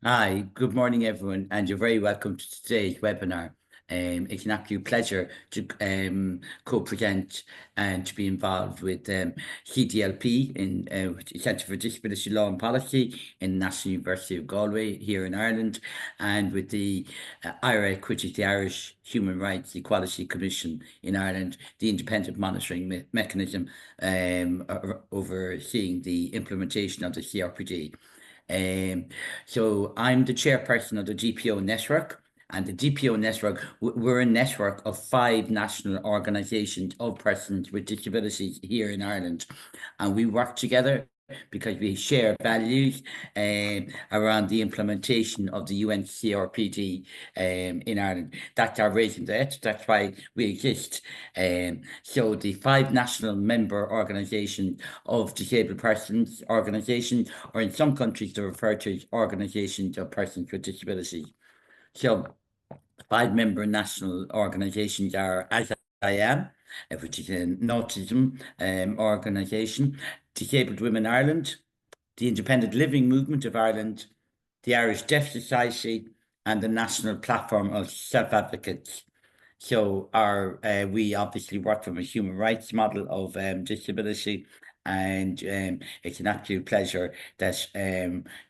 Hi, good morning, everyone, and you're very welcome to today's webinar. It's an absolute pleasure to co-present and to be involved with CDLP in Centre for Disability Law and Policy in National University of Galway here in Ireland, and with the IREC, which is the Irish Human Rights Equality Commission in Ireland, the independent monitoring mechanism overseeing the implementation of the CRPD. So I'm the chairperson of the GPO network, and the GPO network, we're a network of 5 national organisations of persons with disabilities here in Ireland, and we work together because we share values around the implementation of the UNCRPD in Ireland. That's our raison d'etre, that's why we exist. So the 5 national member organisations of disabled persons organisations, or in some countries they're referred to as organisations of persons with disabilities. So 5 member national organisations are As I Am, which is an autism organisation, Disabled Women Ireland, the Independent Living Movement of Ireland, the Irish Deaf Society, and the National Platform of Self-Advocates. So we obviously work from a human rights model of disability, and it's an absolute pleasure that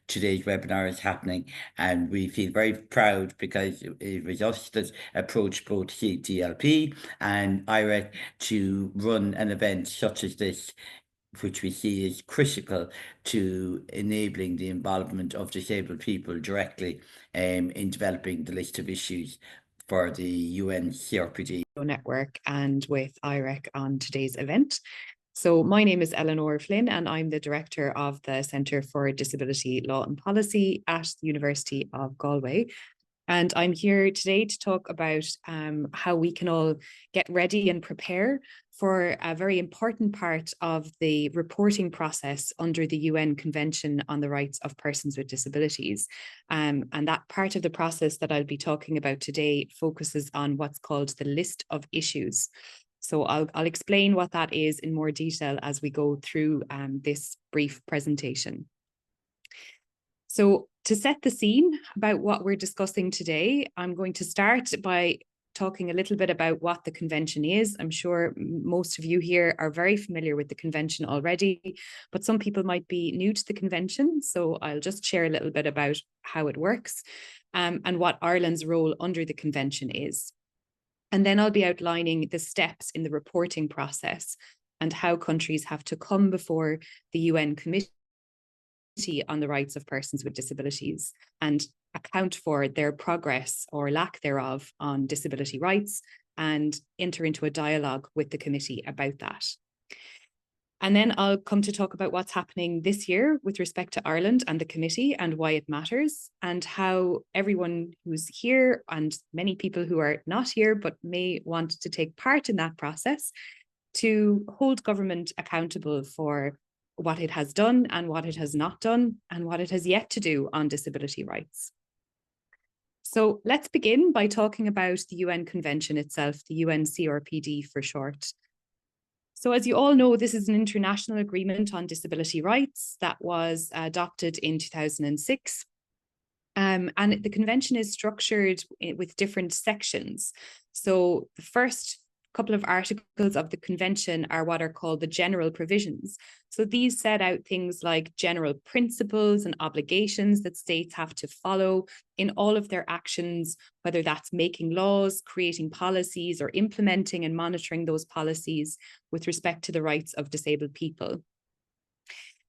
today's webinar is happening, and we feel very proud because it was us that approached both CDLP and IREC to run an event such as this, which we see is critical to enabling the involvement of disabled people directly in developing the list of issues for the UNCRPD network and with IREC on today's event. So my name is Eleanor Flynn, and I'm the director of the Centre for Disability Law and Policy at the University of Galway. And I'm here today to talk about how we can all get ready and prepare for a very important part of the reporting process under the UN Convention on the Rights of Persons with Disabilities. And that part of the process that I'll be talking about today focuses on what's called the list of issues. So I'll explain what that is in more detail as we go through this brief presentation. So to set the scene about what we're discussing today, I'm going to start by talking a little bit about what the convention is. I'm sure most of you here are very familiar with the convention already, but some people might be new to the convention. So I'll just share a little bit about how it works and what Ireland's role under the convention is. And then I'll be outlining the steps in the reporting process and how countries have to come before the UN Committee on the Rights of Persons with Disabilities and account for their progress or lack thereof on disability rights and enter into a dialogue with the committee about that. And then I'll come to talk about what's happening this year with respect to Ireland and the committee and why it matters, and how everyone who's here and many people who are not here but may want to take part in that process to hold government accountable for what it has done and what it has not done and what it has yet to do on disability rights. So let's begin by talking about the UN Convention itself, the UNCRPD for short. So as you all know, this is an international agreement on disability rights that was adopted in 2006. And the convention is structured with different sections. So the first couple of articles of the convention are what are called the general provisions. So these set out things like general principles and obligations that states have to follow in all of their actions, whether that's making laws, creating policies, or implementing and monitoring those policies with respect to the rights of disabled people.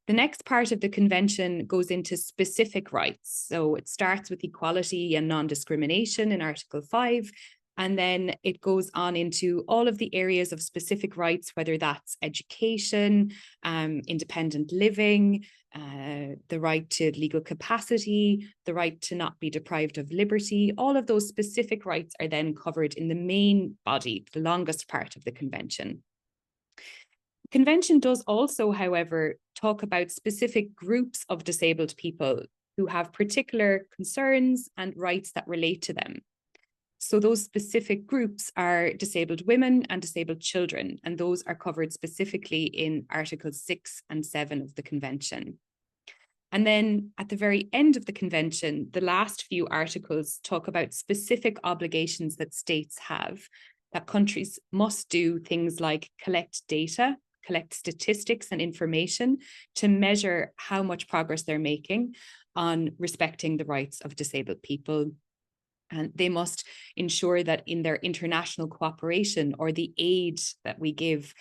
The next part of the convention goes into specific rights. So it starts with equality and non-discrimination in Article 5, and then it goes on into all of the areas of specific rights, whether that's education, independent living, the right to legal capacity, the right to not be deprived of liberty. All of those specific rights are then covered in the main body, the longest part of the convention. The convention does also, however, talk about specific groups of disabled people who have particular concerns and rights that relate to them. So those specific groups are disabled women and disabled children, and those are covered specifically in Articles 6 and 7 of the Convention. And then at the very end of the convention, the last few articles talk about specific obligations that states have, that countries must do things like collect data, collect statistics and information to measure how much progress they're making on respecting the rights of disabled people. And they must ensure that in their international cooperation or the aid that we give,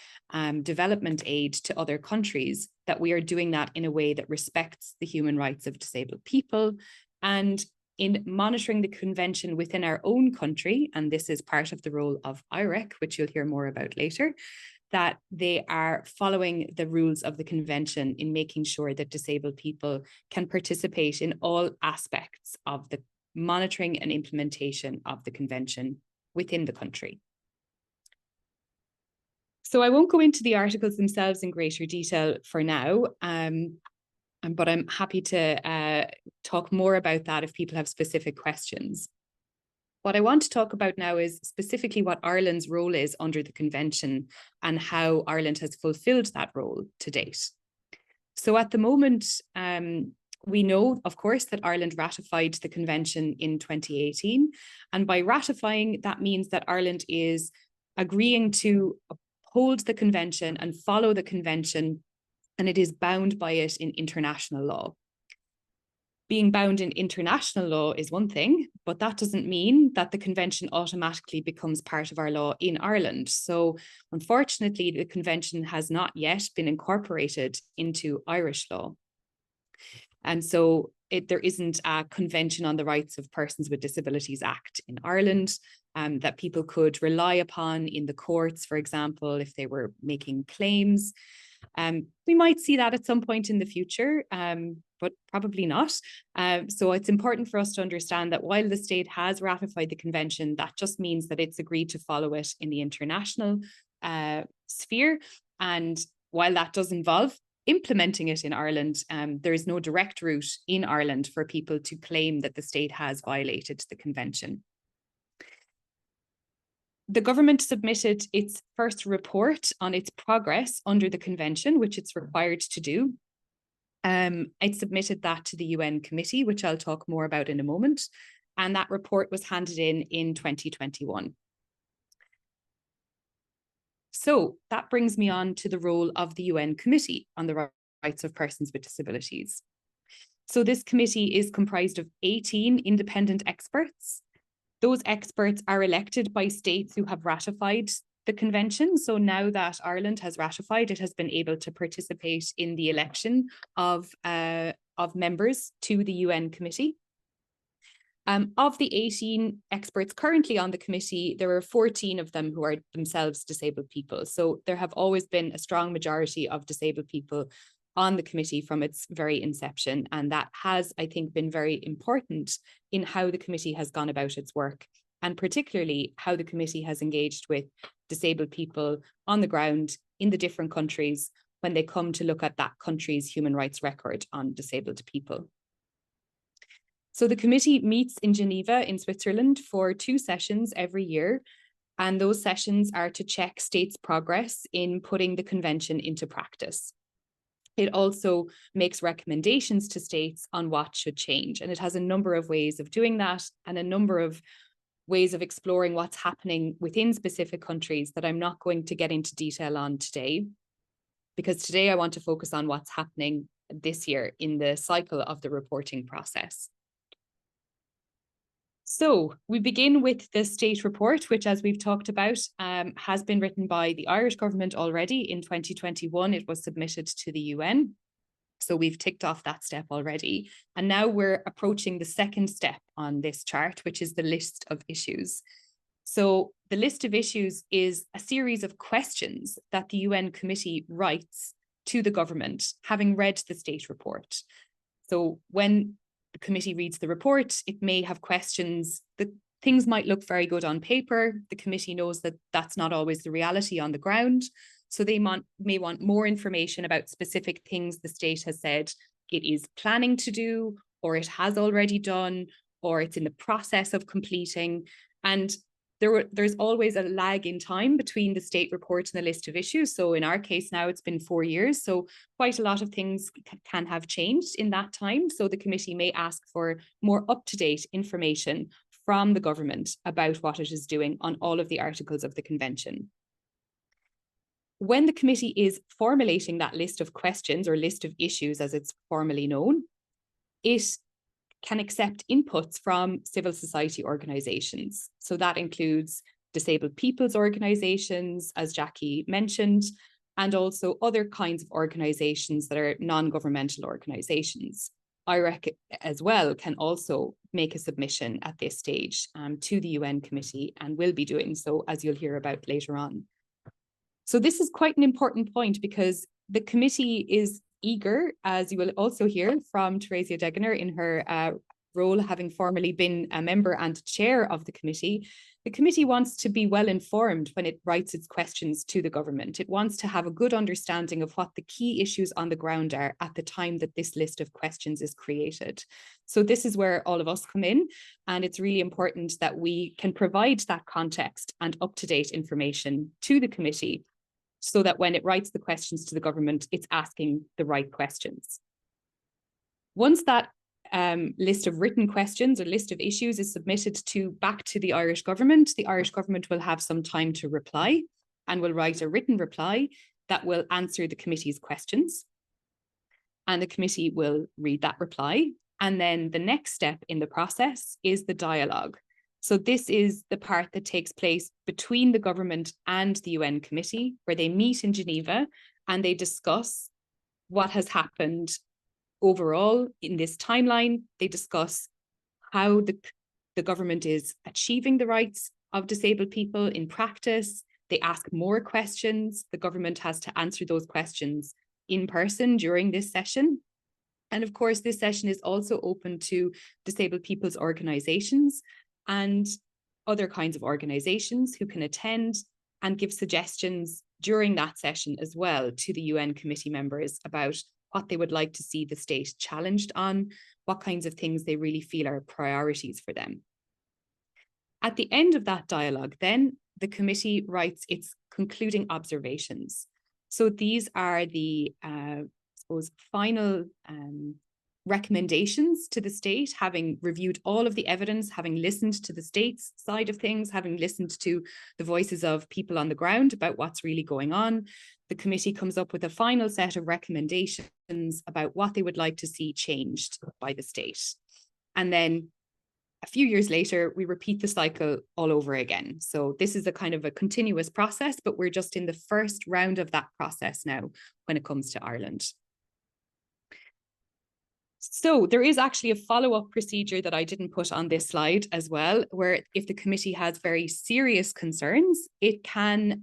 development aid to other countries, that we are doing that in a way that respects the human rights of disabled people. And in monitoring the convention within our own country, and this is part of the role of IREC, which you'll hear more about later, that they are following the rules of the convention in making sure that disabled people can participate in all aspects of the monitoring and implementation of the convention within the country. So I won't go into the articles themselves in greater detail for now, but I'm happy to talk more about that if people have specific questions. What I want to talk about now is specifically what Ireland's role is under the convention and how Ireland has fulfilled that role to date. So at the moment, we know, of course, that Ireland ratified the convention in 2018. And by ratifying, that means that Ireland is agreeing to uphold the convention and follow the convention, and it is bound by it in international law. Being bound in international law is one thing, but that doesn't mean that the convention automatically becomes part of our law in Ireland. So unfortunately, the convention has not yet been incorporated into Irish law. And so there isn't a Convention on the Rights of Persons with Disabilities Act in Ireland that people could rely upon in the courts, for example, if they were making claims. We might see that at some point in the future, but probably not. So it's important for us to understand that while the state has ratified the convention, that just means that it's agreed to follow it in the international sphere. And while that does involve implementing it in Ireland, there is no direct route in Ireland for people to claim that the state has violated the convention. The government submitted its first report on its progress under the convention, which it's required to do. It submitted that to the UN committee, which I'll talk more about in a moment. And that report was handed in 2021. So that brings me on to the role of the UN Committee on the Rights of Persons with Disabilities. So this committee is comprised of 18 independent experts. Those experts are elected by states who have ratified the convention. So now that Ireland has ratified, it has been able to participate in the election of members to the UN committee. Of the 18 experts currently on the committee, there are 14 of them who are themselves disabled people. So there have always been a strong majority of disabled people on the committee from its very inception. And that has, I think, been very important in how the committee has gone about its work, and particularly how the committee has engaged with disabled people on the ground in the different countries when they come to look at that country's human rights record on disabled people. So the committee meets in Geneva in Switzerland for 2 sessions every year, and those sessions are to check states' progress in putting the convention into practice. It also makes recommendations to states on what should change, and it has a number of ways of doing that and a number of ways of exploring what's happening within specific countries that I'm not going to get into detail on today, because today I want to focus on what's happening this year in the cycle of the reporting process. So we begin with the state report, which, as we've talked about, has been written by the Irish government already. In 2021, it was submitted to the UN. So we've ticked off that step already. And now we're approaching the second step on this chart, which is the list of issues. So the list of issues is a series of questions that the UN committee writes to the government, having read the state report. So when the committee reads the report, it may have questions. The things might look very good on paper. The committee knows that that's not always the reality on the ground. So they may want more information about specific things the state has said it is planning to do, or it has already done, or it's in the process of completing. And there's always a lag in time between the state report and the list of issues. So in our case now, it's been 4 years. So quite a lot of things can have changed in that time. So the committee may ask for more up-to-date information from the government about what it is doing on all of the articles of the convention. When the committee is formulating that list of questions or list of issues, as it's formally known, it can accept inputs from civil society organizations. So that includes disabled people's organizations, as Jackie mentioned, and also other kinds of organizations that are non-governmental organizations. IREC as well can also make a submission at this stage to the UN committee, and will be doing so, as you'll hear about later on. So this is quite an important point, because the committee is eager, as you will also hear from Theresia Degener in her role having formerly been a member and chair of the committee. The committee wants to be well informed when it writes its questions to the government. It wants to have a good understanding of what the key issues on the ground are at the time that this list of questions is created. So this is where all of us come in, and it's really important that we can provide that context and up-to-date information to the committee, so that when it writes the questions to the government, it's asking the right questions. Once that list of written questions or list of issues is submitted back to the Irish government will have some time to reply, and will write a written reply that will answer the committee's questions. And the committee will read that reply. And then the next step in the process is the dialogue. So this is the part that takes place between the government and the UN committee, where they meet in Geneva and they discuss what has happened overall in this timeline. They discuss how the government is achieving the rights of disabled people in practice. They ask more questions. The government has to answer those questions in person during this session. And of course, this session is also open to disabled people's organizations and other kinds of organizations who can attend and give suggestions during that session as well to the UN committee members about what they would like to see the state challenged on, what kinds of things they really feel are priorities for them. At the end of that dialogue, then, the committee writes its concluding observations. So these are the, final recommendations to the state, having reviewed all of the evidence, having listened to the state's side of things, having listened to the voices of people on the ground about what's really going on. The committee comes up with a final set of recommendations about what they would like to see changed by the state. And then a few years later, we repeat the cycle all over again. So this is a kind of a continuous process, but we're just in the first round of that process now when it comes to Ireland. So there is actually a follow-up procedure that I didn't put on this slide as well, where if the committee has very serious concerns, it can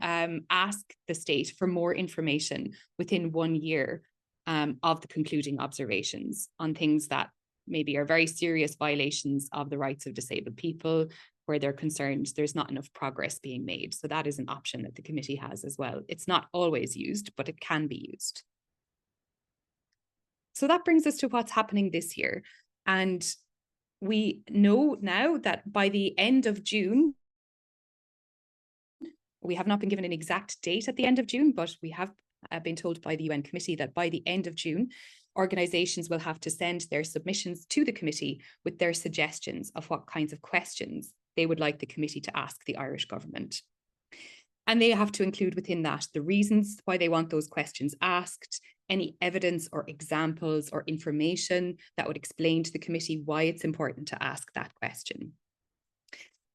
ask the state for more information within 1 year of the concluding observations on things that maybe are very serious violations of the rights of disabled people, where they're concerned there's not enough progress being made. So that is an option that the committee has as well. It's not always used, but it can be used. So that brings us to what's happening this year. And we know now that by the end of June, we have not been given an exact date at the end of June, but we have been told by the UN committee that by the end of June, organizations will have to send their submissions to the committee with their suggestions of what kinds of questions they would like the committee to ask the Irish government. And they have to include within that the reasons why they want those questions asked, any evidence or examples or information that would explain to the committee why it's important to ask that question.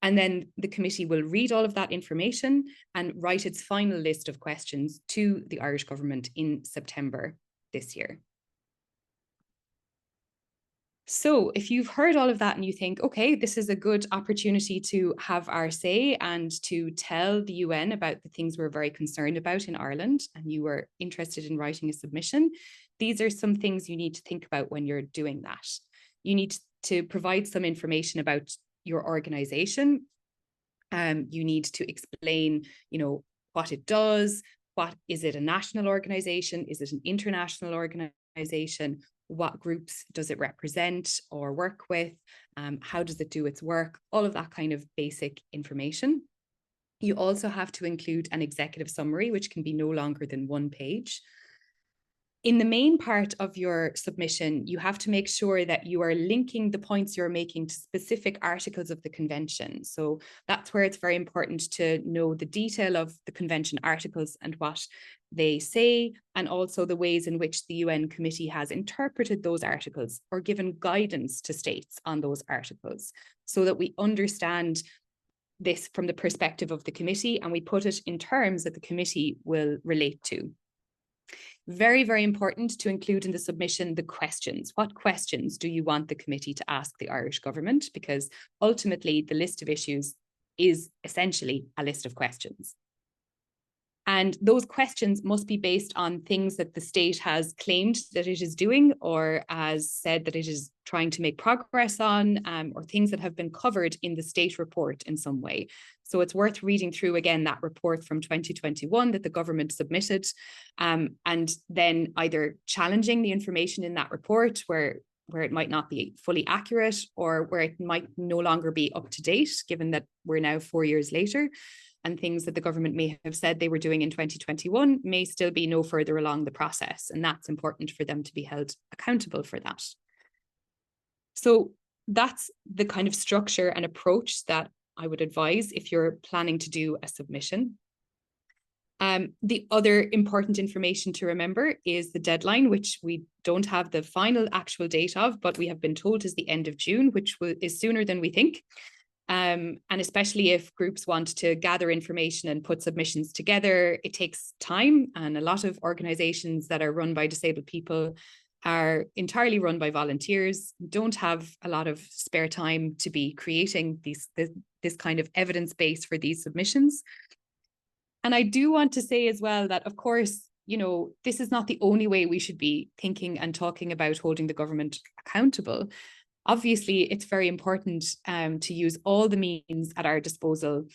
And then the committee will read all of that information and write its final list of questions to the Irish government in September this year. So if you've heard all of that and you think, okay, this is a good opportunity to have our say and to tell the UN about the things we're very concerned about in Ireland, and you were interested in writing a submission, these are some things you need to think about when you're doing that. You need to provide some information about your organization. You need to explain, what it does. What is it, a national organization? Is it an international organization? what groups does it represent or work with, how does it do its work, all of that kind of basic information. You also have to include an executive summary, which can be no longer than 1 page. In the main part of your submission, you have to make sure that you are linking the points you're making to specific articles of the convention. So that's where it's very important to know the detail of the convention articles and what they say, and also the ways in which the UN committee has interpreted those articles or given guidance to states on those articles, so that we understand this from the perspective of the committee and we put it in terms that the committee will relate to. Very, very important to include in the submission the questions. What questions do you want the committee to ask the Irish government? Because ultimately the list of issues is essentially a list of questions. And those questions must be based on things that the state has claimed that it is doing or has said that it is trying to make progress on, or things that have been covered in the state report in some way. So it's worth reading through again that report from 2021 that the government submitted, and then either challenging the information in that report where it might not be fully accurate or where it might no longer be up to date, given that we're now 4 years later. And things that the government may have said they were doing in 2021 may still be no further along the process. And that's important for them to be held accountable for that. So that's the kind of structure and approach that I would advise if you're planning to do a submission. The other important information to remember is the deadline, which we don't have the final actual date of, but we have been told is the end of June, which is sooner than we think. And especially if groups want to gather information and put submissions together, it takes time. And a lot of organizations that are run by disabled people are entirely run by volunteers, don't have a lot of spare time to be creating this kind of evidence base for these submissions. And I do want to say as well that, of course, this is not the only way we should be thinking and talking about holding the government accountable. Obviously, it's very important to use all the means at our disposal,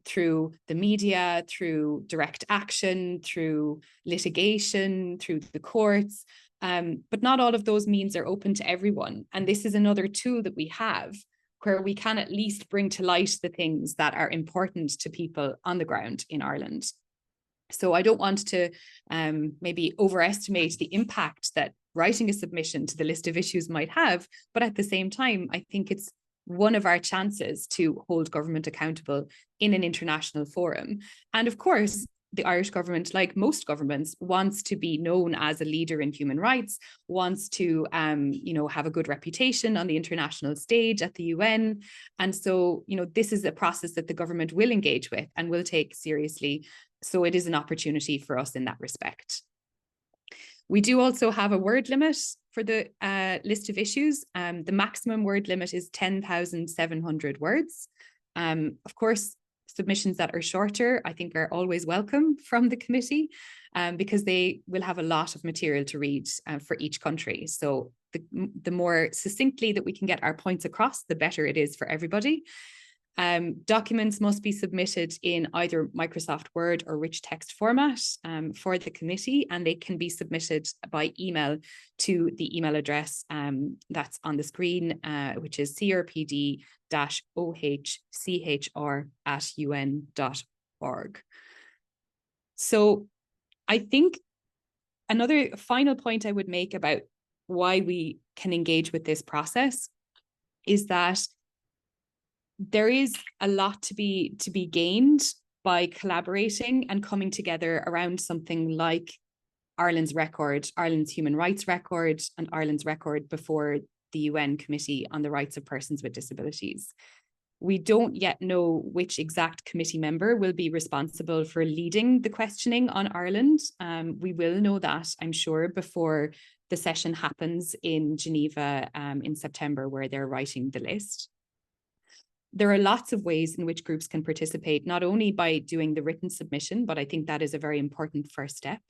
through the media, through direct action, through litigation, through the courts. But not all of those means are open to everyone. And this is another tool that we have where we can at least bring to light the things that are important to people on the ground in Ireland. So I don't want to maybe overestimate the impact that writing a submission to the list of issues might have, but at the same time, I think it's one of our chances to hold government accountable in an international forum. And of course, the Irish government, like most governments, wants to be known as a leader in human rights, wants to, have a good reputation on the international stage at the UN. And so, this is a process that the government will engage with and will take seriously. So it is an opportunity for us in that respect. We do also have a word limit for the list of issues. The maximum word limit is 10,700 words. Of course, submissions that are shorter, I think, are always welcome from the committee because they will have a lot of material to read for each country. So the more succinctly that we can get our points across, the better it is for everybody. Documents must be submitted in either Microsoft Word or rich text format for the committee, and they can be submitted by email to the email address that's on the screen, which is crpd-ohchr@un.org. So I think another final point I would make about why we can engage with this process is that there is a lot to be gained by collaborating and coming together around something like Ireland's record, Ireland's human rights record, and Ireland's record before the UN Committee on the Rights of Persons with Disabilities. We don't yet know which exact committee member will be responsible for leading the questioning on Ireland. We will know that, I'm sure, before the session happens in Geneva in September, where they're writing the list. There are lots of ways in which groups can participate, not only by doing the written submission, but I think that is a very important first step.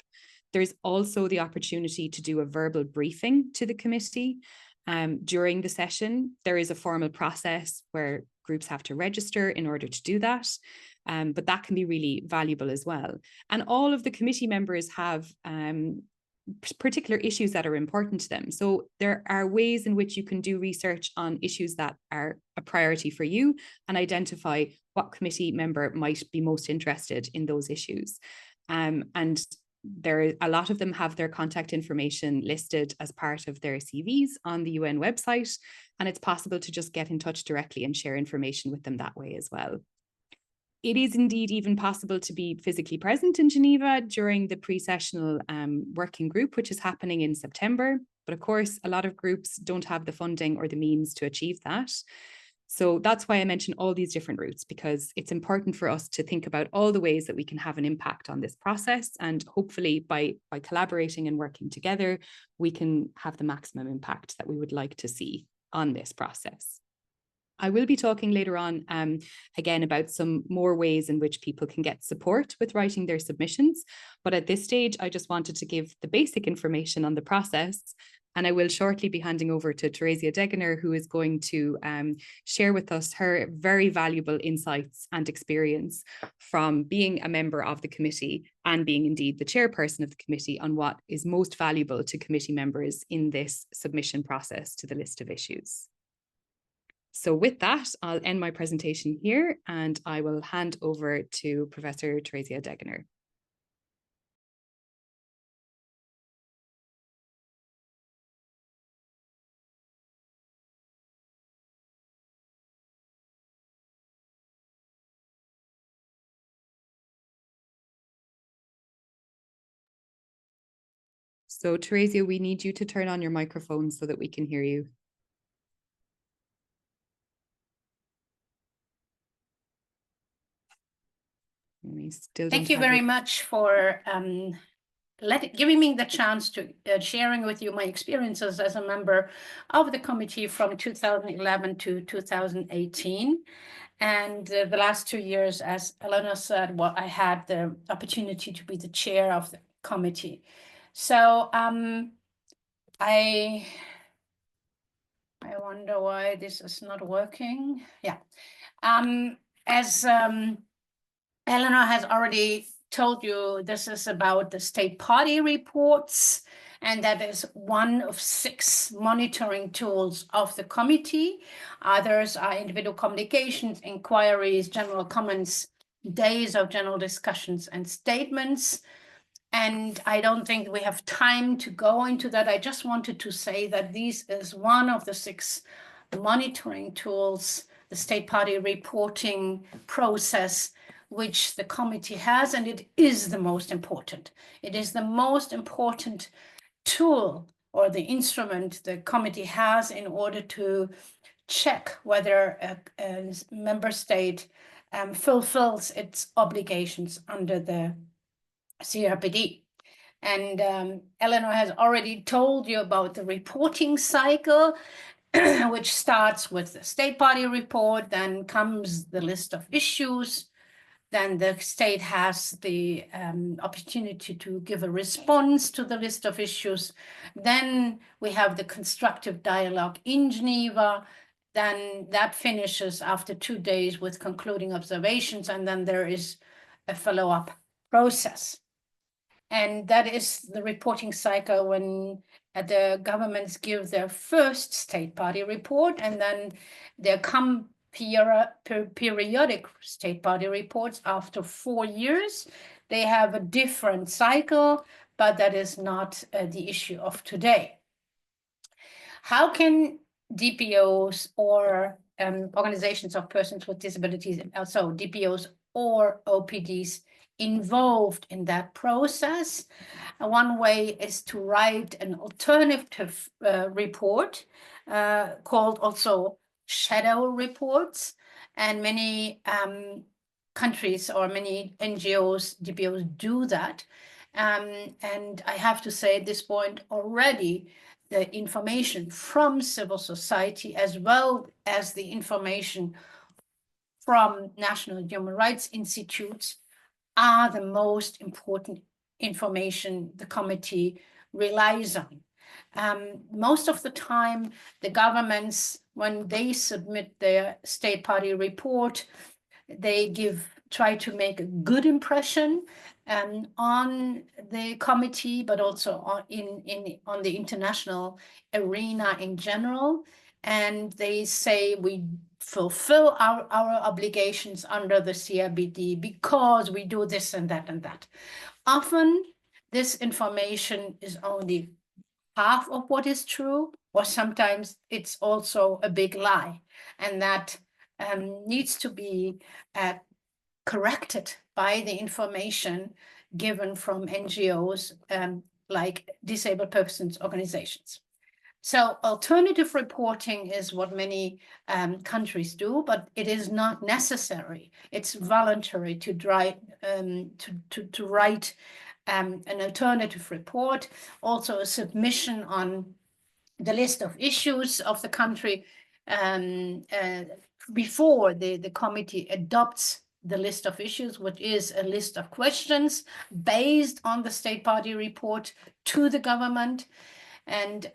There's also the opportunity to do a verbal briefing to the committee during the session. There is a formal process where groups have to register in order to do that, but that can be really valuable as well. And all of the committee members have particular issues that are important to them. So there are ways in which you can do research on issues that are a priority for you and identify what committee member might be most interested in those issues. And a lot of them have their contact information listed as part of their CVs on the UN website, and it's possible to just get in touch directly and share information with them that way as well. It is indeed even possible to be physically present in Geneva during the pre-sessional working group, which is happening in September. But of course, a lot of groups don't have the funding or the means to achieve that. So that's why I mention all these different routes, because it's important for us to think about all the ways that we can have an impact on this process. And hopefully by collaborating and working together, we can have the maximum impact that we would like to see on this process. I will be talking later on again about some more ways in which people can get support with writing their submissions. But at this stage, I just wanted to give the basic information on the process. And I will shortly be handing over to Theresia Degener, who is going to share with us her very valuable insights and experience from being a member of the committee and being indeed the chairperson of the committee on what is most valuable to committee members in this submission process to the list of issues. So with that, I'll end my presentation here and I will hand over to Professor Theresia Degener. So Theresia, we need you to turn on your microphone so that we can hear you. Thank you very much for giving me the chance to sharing with you my experiences as a member of the committee from 2011 to 2018. And the last 2 years, as Eleanor said, well, I had the opportunity to be the chair of the committee. So I wonder why this is not working. Yeah. As Eleanor has already told you, this is about the state party reports, and that is one of 6 monitoring tools of the committee. Others are individual communications, inquiries, general comments, days of general discussions and statements. And I don't think we have time to go into that. I just wanted to say that this is one of the 6 monitoring tools, the state party reporting process, which the committee has, and it is the most important. It is the most important tool or the instrument the committee has in order to check whether a member state fulfills its obligations under the CRPD. And Eleanor has already told you about the reporting cycle, which starts with the state party report, then comes the list of issues, then the state has the opportunity to give a response to the list of issues. Then we have the constructive dialogue in Geneva. Then that finishes after 2 days with concluding observations, and then there is a follow-up process. And that is the reporting cycle when the governments give their first state party report, and then there come periodic state party reports after 4 years. They have a different cycle, but that is not the issue of today. How can DPOs or organizations of persons with disabilities, also DPOs or OPDs, involved in that process? One way is to write an alternative report called also shadow reports, and many countries or many NGOs, DPOs do that. And I have to say at this point already, the information from civil society as well as the information from national human rights institutes are the most important information the committee relies on. Most of the time, the governments, when they submit their state party report, they give try to make a good impression on the committee, but also on the international arena in general. And they say we fulfill our obligations under the CRPD because we do this and that and that. Often this information is only half of what is true, or sometimes it's also a big lie, and that needs to be corrected by the information given from NGOs like disabled persons organizations. So alternative reporting is what many countries do, but it is not necessary. It's voluntary to write an alternative report, also a submission on the list of issues of the country before the committee adopts the list of issues, which is a list of questions based on the state party report to the government. And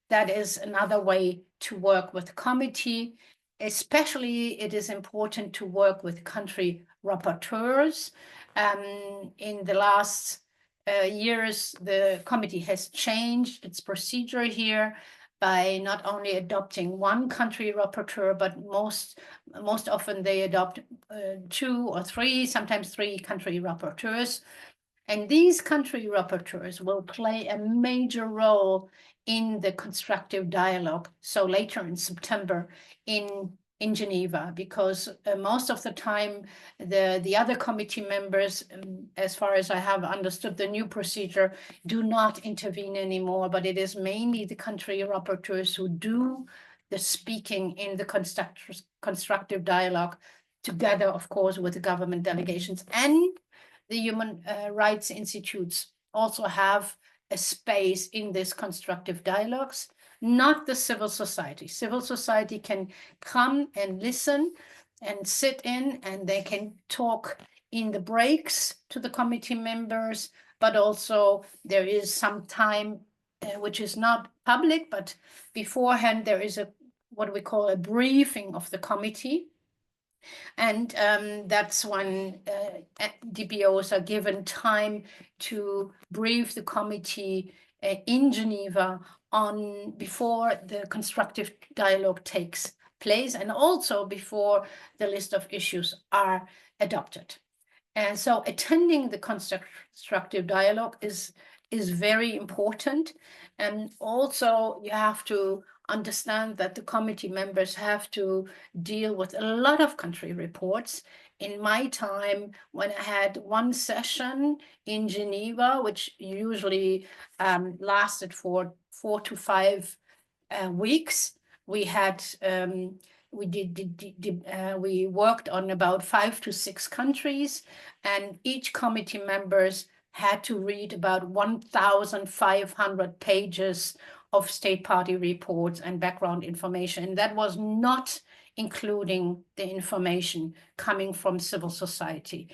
that is another way to work with the committee. Especially, it is important to work with country rapporteurs. In the last years, the committee has changed its procedure here by not only adopting one country rapporteur, but most often they adopt 2 or 3, sometimes 3 country rapporteurs. And these country rapporteurs will play a major role in the constructive dialogue. So later in September in Geneva, because most of the time the other committee members, as far as I have understood the new procedure, do not intervene anymore, but it is mainly the country rapporteurs who do the speaking in the constructive dialogue, together, of course, with the government delegations. And the human rights institutes also have a space in this constructive dialogues, not the civil society. Civil society can come and listen and sit in, and they can talk in the breaks to the committee members, but also there is some time which is not public, but beforehand there is what we call a briefing of the committee. And that's when DPOs are given time to brief the committee in Geneva before the constructive dialogue takes place, and also before the list of issues are adopted. And so attending the constructive dialogue is very important. And also you have to understand that the committee members have to deal with a lot of country reports. In my time, when I had one session in Geneva, which usually lasted for 4 to 5 weeks, we had we worked on about 5 to 6 countries, and each committee members had to read about 1,500 pages of state party reports and background information. And that was not including the information coming from civil society,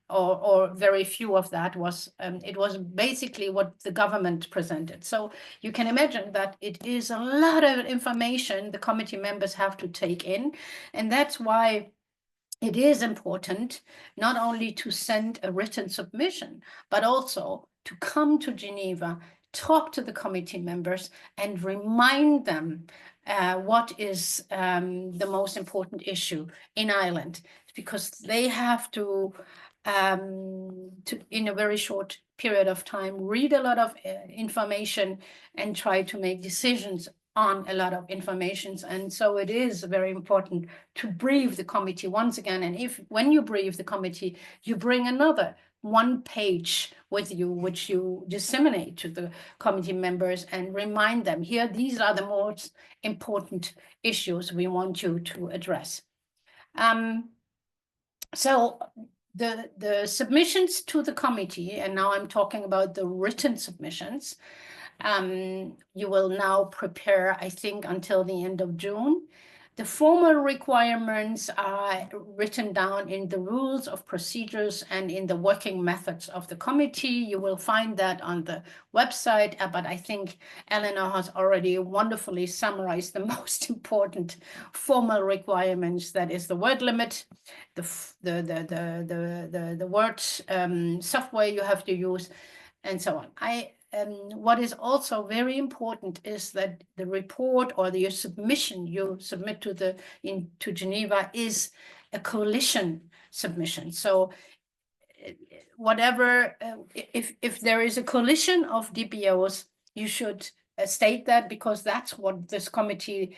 or very few of that was, it was basically what the government presented. So you can imagine that it is a lot of information the committee members have to take in. And that's why it is important not only to send a written submission, but also to come to Geneva, talk to the committee members, and remind them what is the most important issue in Ireland, because they have to in a very short period of time, read a lot of information and try to make decisions on a lot of information. And so it is very important to brief the committee once again. And when you brief the committee, you bring another 1 page with you, which you disseminate to the committee members and remind them, here, these are the most important issues we want you to address. So the submissions to the committee, and now I'm talking about the written submissions, you will now prepare, I think, until the end of June. The formal requirements are written down in the rules of procedures and in the working methods of the committee. You will find that on the website, but I think Eleanor has already wonderfully summarized the most important formal requirements. That is the word limit, the word software you have to use, and so on. What is also very important is that the report or your submission you submit to Geneva is a coalition submission. So whatever, if there is a coalition of DPOs, you should state that, because that's what this committee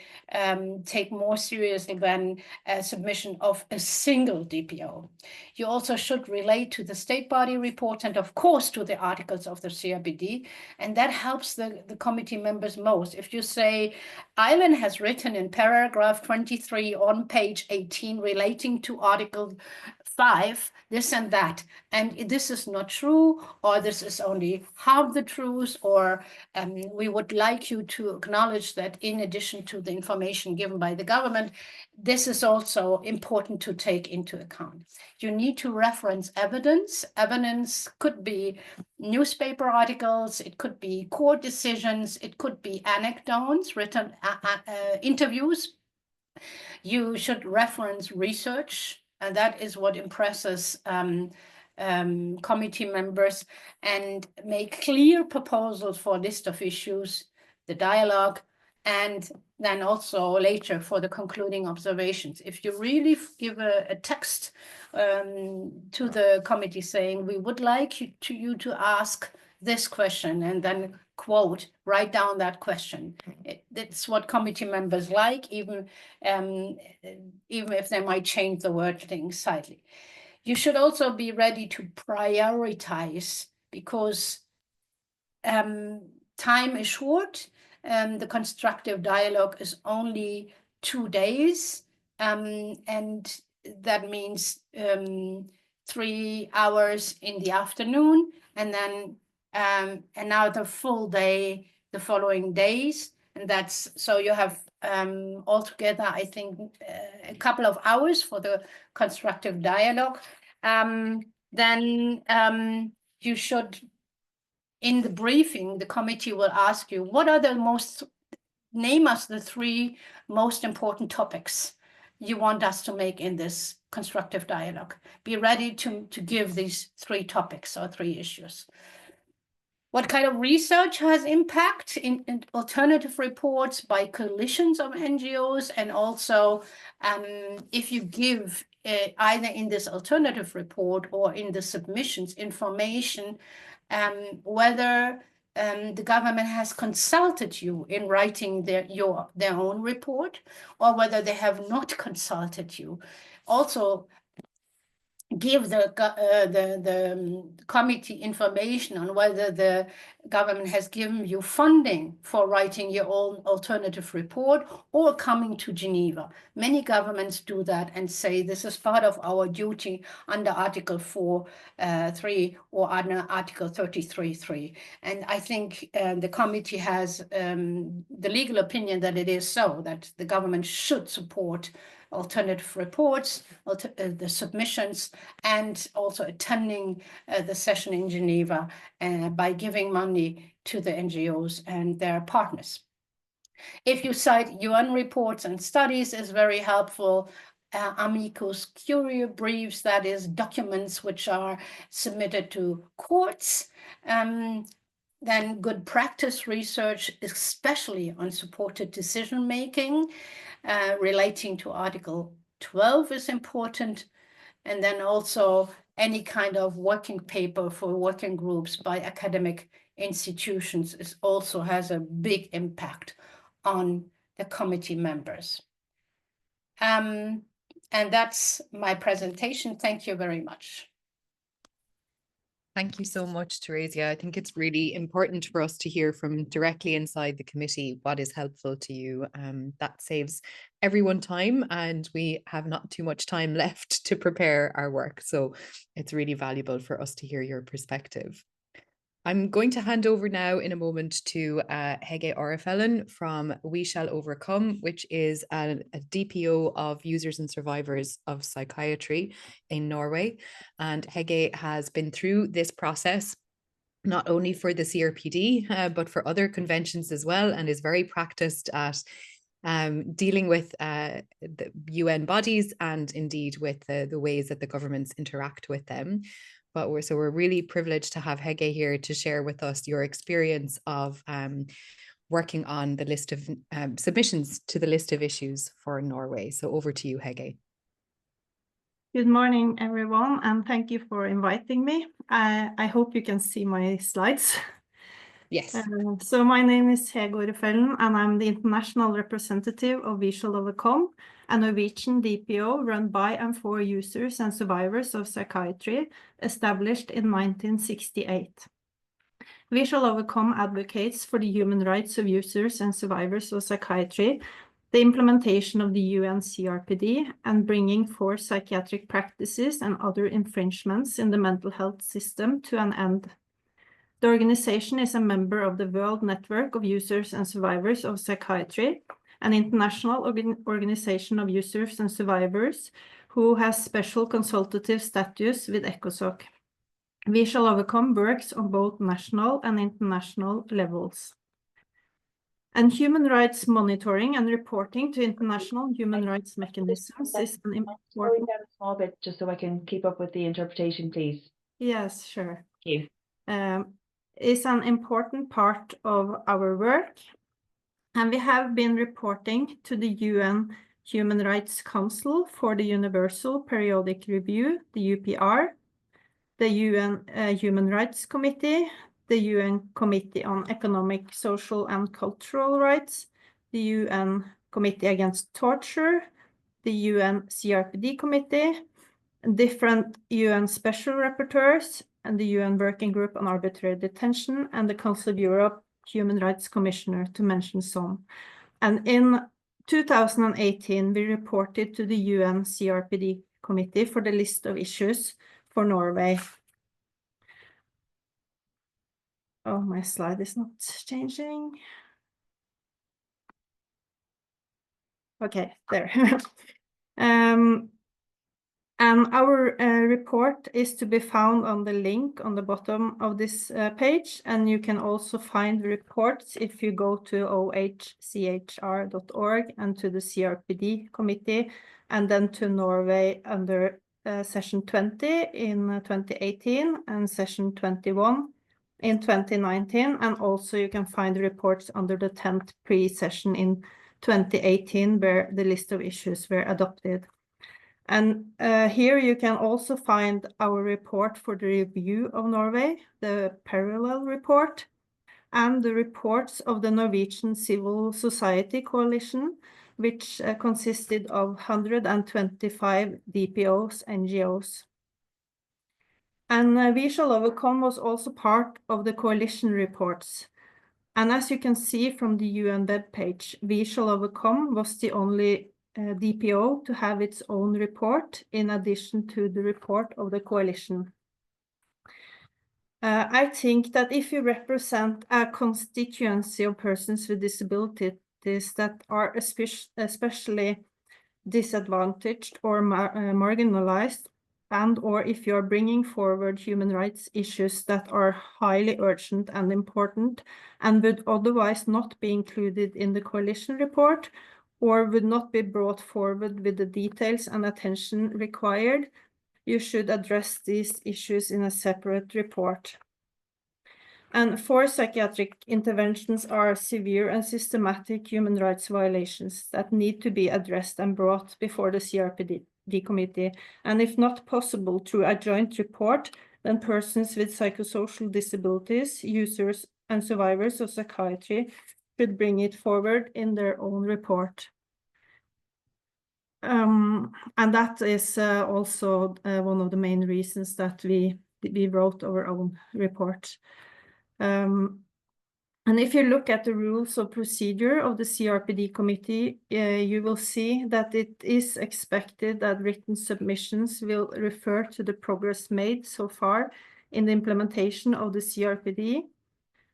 take more seriously than a submission of a single DPO. You also should relate to the state body report and of course to the articles of the CRPD, and that helps the committee members most. If you say, Ireland has written in paragraph 23 on page 18 relating to Article 5, this and that, and this is not true, or this is only half the truth, or we would like you to acknowledge that in addition to the information given by the government, this is also important to take into account. You need to reference evidence. Evidence could be newspaper articles, it could be court decisions, it could be anecdotes, written interviews. You should reference research, and that is what impresses committee members, and make clear proposals for a list of issues, the dialogue, and then also later for the concluding observations. If you really give a text to the committee saying, we would like you to ask this question, and then quote, write down that question. It's what committee members like, even if they might change the wording slightly. You should also be ready to prioritize, because time is short. The constructive dialogue is only 2 days, and that means 3 hours in the afternoon, and then another full day the following days. And that's, so you have altogether, I think, a couple of hours for the constructive dialogue. Then you should, in the briefing, the committee will ask you, what are the most, name us the 3 most important topics you want us to make in this constructive dialogue. Be ready to give these 3 topics or 3 issues. What kind of research has impact in alternative reports by coalitions of NGOs, and also if you give either in this alternative report or in the submissions information whether the government has consulted you in writing their own report, or whether they have not consulted you. Also, give the committee information on whether the government has given you funding for writing your own alternative report or coming to Geneva. Many governments do that and say this is part of our duty under Article 4.3 or under Article 33.3. And I think the committee has the legal opinion that it is so, that the government should support alternative reports, the submissions, and also attending the session in Geneva by giving money to the NGOs and their partners. If you cite UN reports and studies, is very helpful. Amicus curiae briefs, that is documents which are submitted to courts. Then good practice research, especially on supported decision-making, relating to Article 12 is important. And then also any kind of working paper for working groups by academic institutions also has a big impact on the committee members. And that's my presentation. Thank you very much. Thank you so much, Theresia. I think it's really important for us to hear from directly inside the committee what is helpful to you. That saves everyone time, and we have not too much time left to prepare our work. So it's really valuable for us to hear your perspective. I'm going to hand over now in a moment to Hege Orefellen from We Shall Overcome, which is a DPO of users and survivors of psychiatry in Norway. And Hege has been through this process not only for the CRPD, but for other conventions as well, and is very practiced at dealing with the UN bodies and indeed with the ways that the governments interact with them. But we're really privileged to have Hege here to share with us your experience of working on the list of submissions to the list of issues for Norway. So over to you, Hege. Good morning, everyone, and thank you for inviting me. I hope you can see my slides. Yes. So my name is Hege Orefellen, and I'm the international representative of We Shall Overcome, a Norwegian DPO run by and for users and survivors of psychiatry, established in 1968. We Shall Overcome advocates for the human rights of users and survivors of psychiatry, the implementation of the UNCRPD, and bringing forth psychiatric practices and other infringements in the mental health system to an end. The organization is a member of the World Network of Users and Survivors of Psychiatry, an international organization of users and survivors who has special consultative status with ECOSOC. We Shall Overcome works on both national and international levels. And human rights monitoring and reporting to international human rights mechanisms is an important... Slow down a small bit just so I can keep up with the interpretation, please. Yes, sure. Thank you. Is an important part of our work. And we have been reporting to the UN Human Rights Council for the Universal Periodic Review, the UPR, the UN Human Rights Committee, the UN Committee on Economic, Social and Cultural Rights, the UN Committee Against Torture, the UN CRPD Committee, different UN Special Rapporteurs, and the UN Working Group on Arbitrary Detention, and the Council of Europe Human Rights Commissioner, to mention some. And in 2018, we reported to the UN CRPD Committee for the list of issues for Norway. Oh, my slide is not changing. Okay, there. And our report is to be found on the link on the bottom of this page, and you can also find the reports if you go to ohchr.org and to the CRPD committee, and then to Norway under session 20 in 2018 and session 21 in 2019, and also you can find the reports under the 10th pre-session in 2018 where the list of issues were adopted. And here you can also find our report for the review of Norway, the parallel report, and the reports of the Norwegian Civil Society Coalition, which consisted of 125 DPOs, NGOs. And We Shall Overcome was also part of the coalition reports. And as you can see from the UN webpage, We Shall Overcome was the only DPO to have its own report in addition to the report of the coalition. I think that if you represent a constituency of persons with disabilities that are especially disadvantaged or marginalized, and or if you are bringing forward human rights issues that are highly urgent and important and would otherwise not be included in the coalition report, or would not be brought forward with the details and attention required, you should address these issues in a separate report. And 4 psychiatric interventions are severe and systematic human rights violations that need to be addressed and brought before the CRPD committee. And if not possible through a joint report, then persons with psychosocial disabilities, users and survivors of psychiatry should bring it forward in their own report. And that is also one of the main reasons that we wrote our own report. And if you look at the rules of procedure of the CRPD committee, you will see that it is expected that written submissions will refer to the progress made so far in the implementation of the CRPD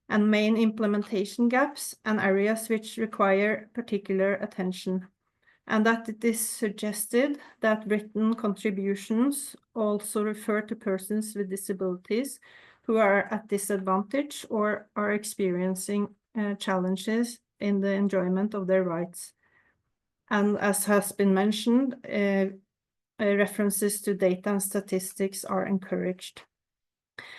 and main implementation gaps and areas which require particular attention, and that it is suggested that written contributions also refer to persons with disabilities who are at disadvantage or are experiencing challenges in the enjoyment of their rights. And as has been mentioned, references to data and statistics are encouraged.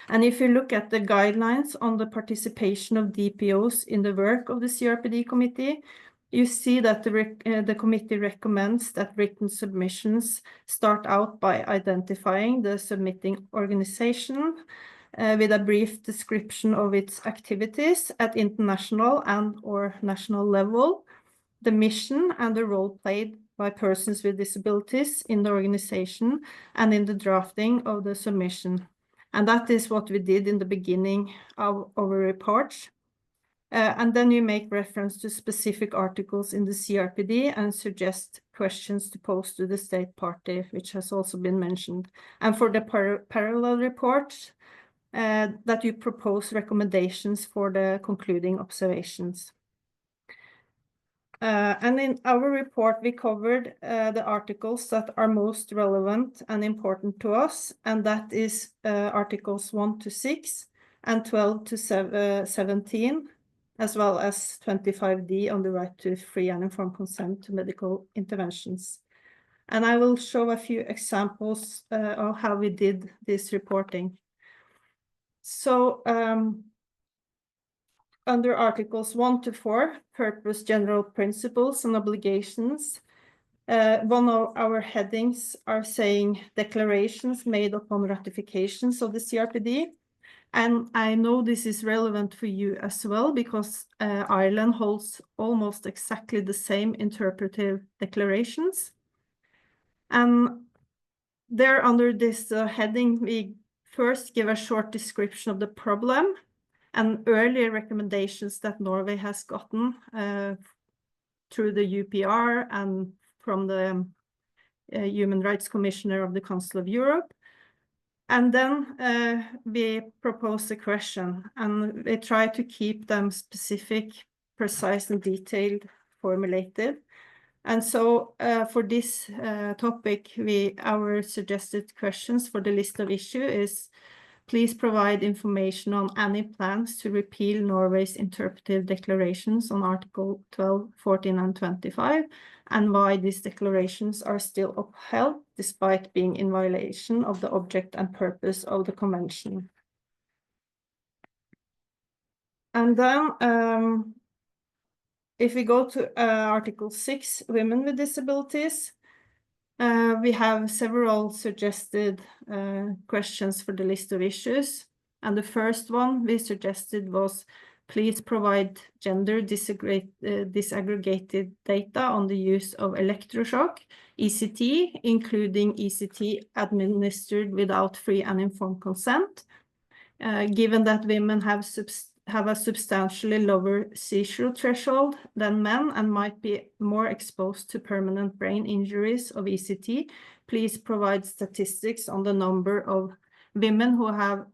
And if you look at the guidelines on the participation of DPOs in the work of the CRPD committee, you see that the committee recommends that written submissions start out by identifying the submitting organization with a brief description of its activities at international and/or national level, the mission and the role played by persons with disabilities in the organization and in the drafting of the submission. And that is what we did in the beginning of our report. And then you make reference to specific articles in the CRPD and suggest questions to pose to the state party, which has also been mentioned. And for the parallel report, that you propose recommendations for the concluding observations. And in our report, we covered the articles that are most relevant and important to us, and that is articles 1 to 6 and 12 to 17, as well as 25D on the right to free and informed consent to medical interventions. And I will show a few examples of how we did this reporting. So, under Articles 1 to 4, Purpose, General Principles and Obligations, one of our headings are saying declarations made upon ratifications of the CRPD. And I know this is relevant for you as well, because Ireland holds almost exactly the same interpretive declarations. And there under this heading, we first give a short description of the problem and earlier recommendations that Norway has gotten through the UPR and from the Human Rights Commissioner of the Council of Europe. And then we propose a question, and we try to keep them specific, precise and detailed formulated. And so for this topic, our suggested questions for the list of issues is: please provide information on any plans to repeal Norway's interpretive declarations on Article 12, 14 and 25, and why these declarations are still upheld despite being in violation of the object and purpose of the Convention. And then if we go to Article 6, Women with Disabilities, we have several suggested questions for the list of issues. And the first one we suggested was, please provide gender disaggregated data on the use of electroshock, ECT, including ECT administered without free and informed consent, given that women have a substantially lower seizure threshold than men and might be more exposed to permanent brain injuries of ECT. Please provide statistics on the number of women who have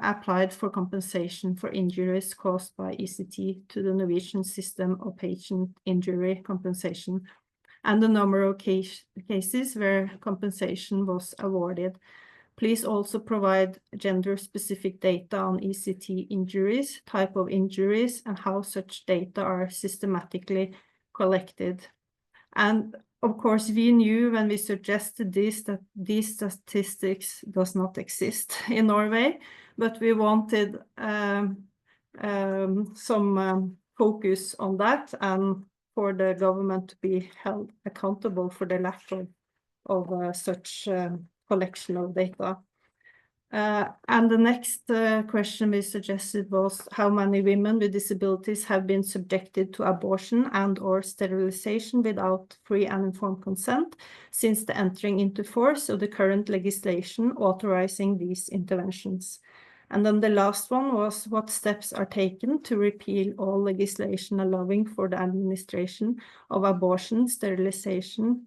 applied for compensation for injuries caused by ECT to the Norwegian system of patient injury compensation, and the number of cases where compensation was awarded. Please also provide gender-specific data on ECT injuries, type of injuries, and how such data are systematically collected. And of course, we knew when we suggested this that these statistics does not exist in Norway, but we wanted some focus on that and for the government to be held accountable for the lack of such collection of data. And the next question we suggested was how many women with disabilities have been subjected to abortion and/or sterilization without free and informed consent since the entering into force of the current legislation authorizing these interventions. And then the last one was what steps are taken to repeal all legislation allowing for the administration of abortion, sterilization,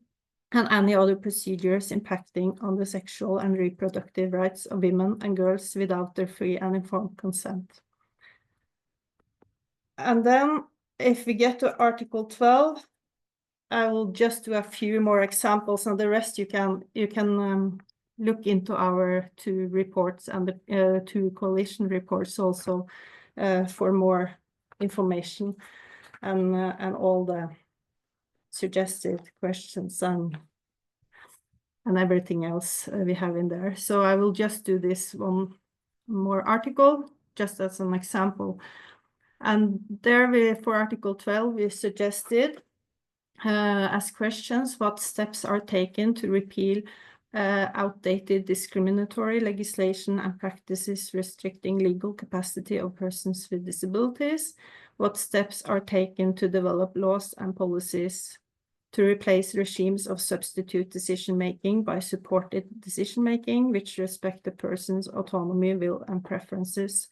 and any other procedures impacting on the sexual and reproductive rights of women and girls without their free and informed consent. And then if we get to Article 12, I will just do a few more examples, and the rest you can look into our 2 reports and the 2 coalition reports also for more information and all the suggested questions and everything else we have in there. So I will just do this one more article just as an example. And there for Article 12, we suggested as questions what steps are taken to repeal outdated discriminatory legislation and practices restricting legal capacity of persons with disabilities, what steps are taken to develop laws and policies to replace regimes of substitute decision-making by supported decision-making, which respect the person's autonomy, will, and preferences.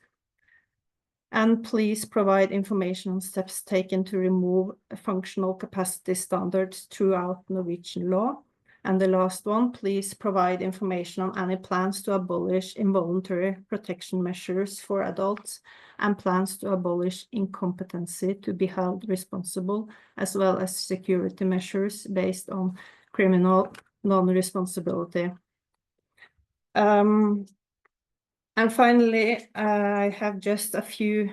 And please provide information on steps taken to remove functional capacity standards throughout Norwegian law. And the last one, please provide information on any plans to abolish involuntary protection measures for adults and plans to abolish incompetency to be held responsible, as well as security measures based on criminal non-responsibility. And finally, I have just a few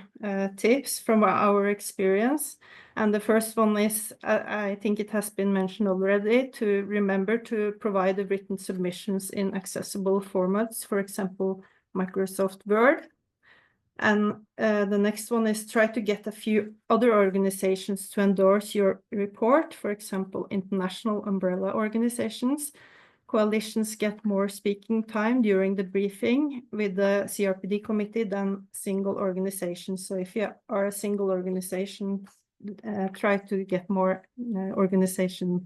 tips from our experience. And the first one is, I think it has been mentioned already, to remember to provide the written submissions in accessible formats, for example, Microsoft Word. And the next one is try to get a few other organizations to endorse your report, for example, international umbrella organizations. Coalitions get more speaking time during the briefing with the CRPD committee than single organizations. So if you are a single organization, try to get more organizations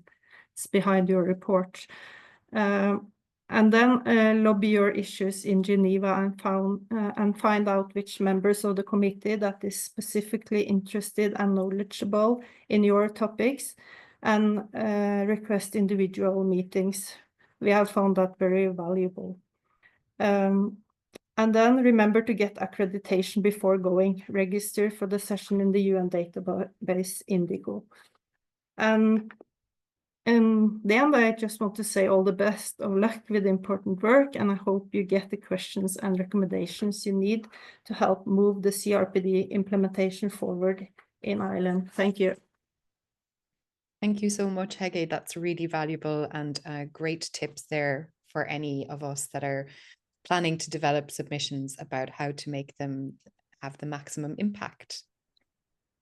behind your report. And then lobby your issues in Geneva and find out which members of the committee that is specifically interested and knowledgeable in your topics, and request individual meetings. We have found that very valuable. And then remember to get accreditation before going. Register for the session in the UN database Indigo. And in the end, I just want to say all the best of luck with important work, and I hope you get the questions and recommendations you need to help move the CRPD implementation forward in Ireland. Thank you. Thank you so much, Hege. That's really valuable and great tips there for any of us that are planning to develop submissions about how to make them have the maximum impact.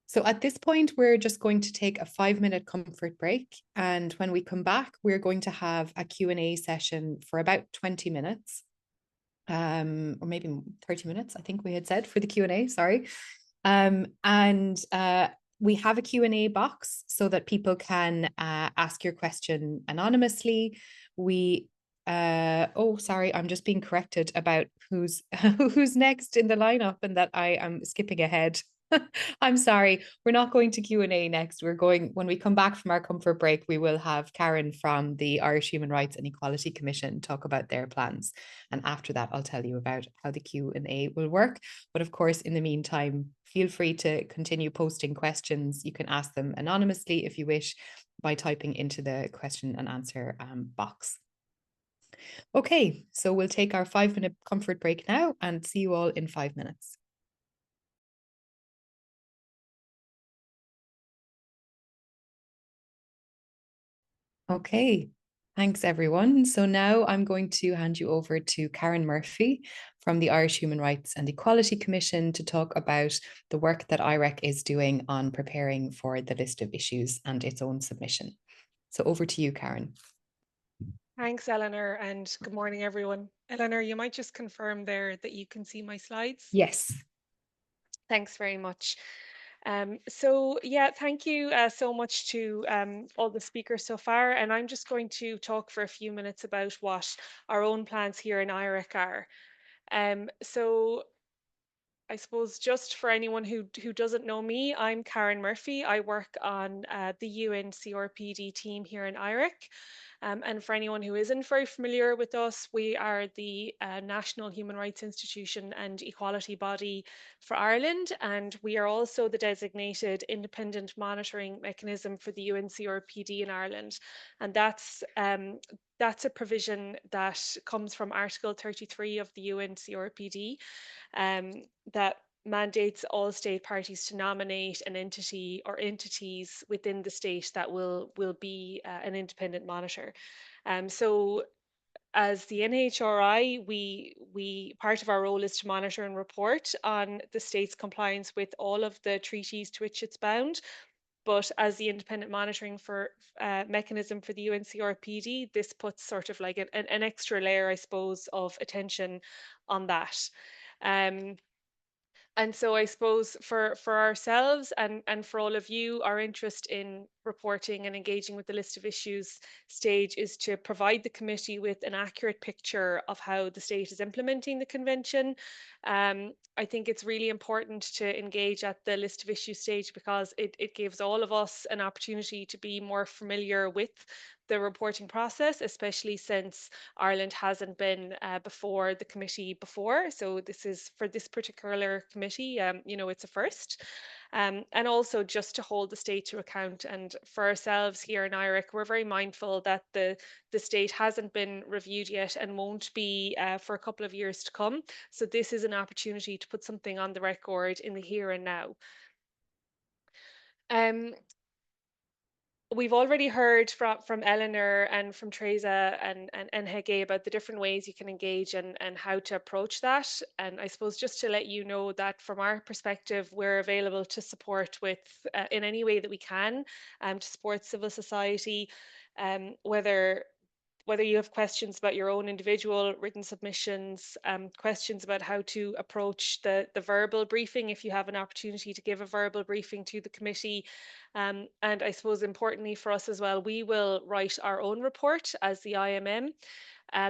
So at this point, we're just going to take a 5-minute comfort break. And when we come back, we're going to have a Q&A session for about 20 minutes, or maybe 30 minutes, I think we had said for the Q&A, sorry. We have a Q&A box so that people can ask your question anonymously. Oh, sorry, I'm just being corrected about who's next in the lineup and that I am skipping ahead. I'm sorry, we're not going to Q&A next. When we come back from our comfort break, we will have Karen from the Irish Human Rights and Equality Commission talk about their plans. And after that, I'll tell you about how the Q&A will work. But of course, in the meantime, feel free to continue posting questions. You can ask them anonymously if you wish by typing into the question and answer box. Okay, so we'll take our 5-minute comfort break now and see you all in 5 minutes. Okay, thanks everyone. So now I'm going to hand you over to Karen Murphy from the Irish Human Rights and Equality Commission to talk about the work that IREC is doing on preparing for the list of issues and its own submission. So over to you, Karen. Thanks, Eleanor, and good morning, everyone. Eleanor, you might just confirm there that you can see my slides. Yes. Thanks very much. So yeah, thank you so much to all the speakers so far. And I'm just going to talk for a few minutes about what our own plans here in IREC are. So I suppose just for anyone who doesn't know me, I'm Karen Murphy. I work on the UNCRPD team here in IREC. And for anyone who isn't very familiar with us, we are the national human rights institution and equality body for Ireland, and we are also the designated independent monitoring mechanism for the UNCRPD in Ireland. And that's a provision that comes from Article 33 of the UNCRPD, that mandates all state parties to nominate an entity or entities within the state that will be an independent monitor. So as the NHRI, we part of our role is to monitor and report on the state's compliance with all of the treaties to which it's bound. But as the independent monitoring for mechanism for the UNCRPD, this puts sort of like an extra layer, I suppose, of attention on that. And so I suppose for ourselves and for all of you, our interest in reporting and engaging with the list of issues stage is to provide the committee with an accurate picture of how the state is implementing the convention. I think it's really important to engage at the list of issues stage because it gives all of us an opportunity to be more familiar with the reporting process, especially since Ireland hasn't been before the committee before. So this is for this particular committee, it's a first. And also just to hold the state to account. And for ourselves here in IRIC, we're very mindful that the state hasn't been reviewed yet and won't be for a couple of years to come. So this is an opportunity to put something on the record in the here and now. We've already heard from Eleanor and from Teresa and Hege about the different ways you can engage and how to approach that. And I suppose just to let you know that from our perspective, we're available to support with in any way that we can to support civil society, whether you have questions about your own individual written submissions, questions about how to approach the verbal briefing, if you have an opportunity to give a verbal briefing to the committee. And I suppose importantly for us as well, we will write our own report as the IMM,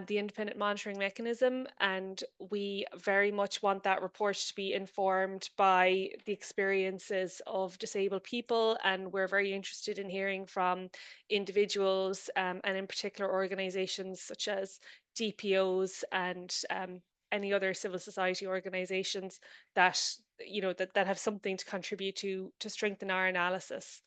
the independent monitoring mechanism, and we very much want that report to be informed by the experiences of disabled people, and we're very interested in hearing from individuals and in particular organizations such as DPOs and any other civil society organizations that that have something to contribute to strengthen our analysis.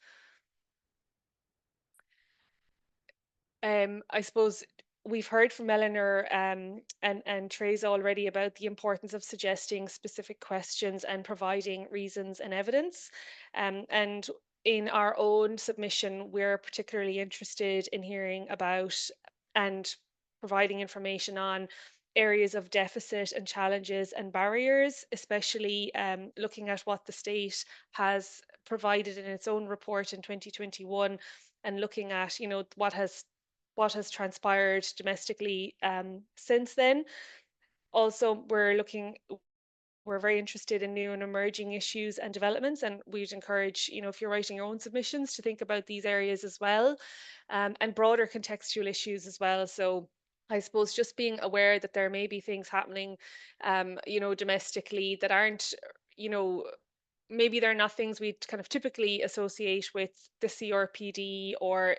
I suppose we've heard from Eleanor and Teresa already about the importance of suggesting specific questions and providing reasons and evidence. And in our own submission, we're particularly interested in hearing about and providing information on areas of deficit and challenges and barriers, especially looking at what the state has provided in its own report in 2021 and looking at what has transpired domestically since then. Also, we're very interested in new and emerging issues and developments, and we'd encourage, if you're writing your own submissions, to think about these areas as well, and broader contextual issues as well. So I suppose just being aware that there may be things happening, domestically that aren't, maybe they're not things we'd kind of typically associate with the CRPD or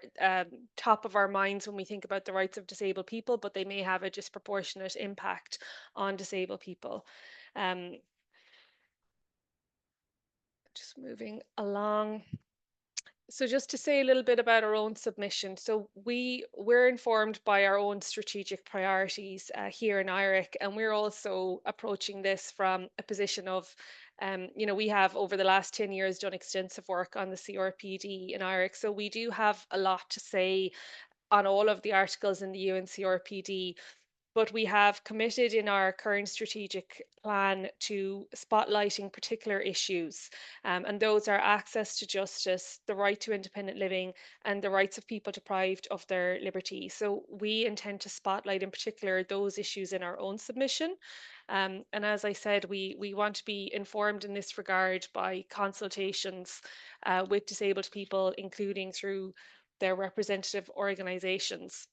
top of our minds when we think about the rights of disabled people, but they may have a disproportionate impact on disabled people. Just moving along. So just to say a little bit about our own submission. So we're informed by our own strategic priorities here in IRIC, and we're also approaching this from a position of, we have over the last 10 years done extensive work on the CRPD in IRIC. So we do have a lot to say on all of the articles in the UNCRPD, but we have committed in our current strategic plan to spotlighting particular issues. And those are access to justice, the right to independent living, and the rights of people deprived of their liberty. So we intend to spotlight in particular those issues in our own submission. And as I said, we want to be informed in this regard by consultations with disabled people, including through their representative organisations.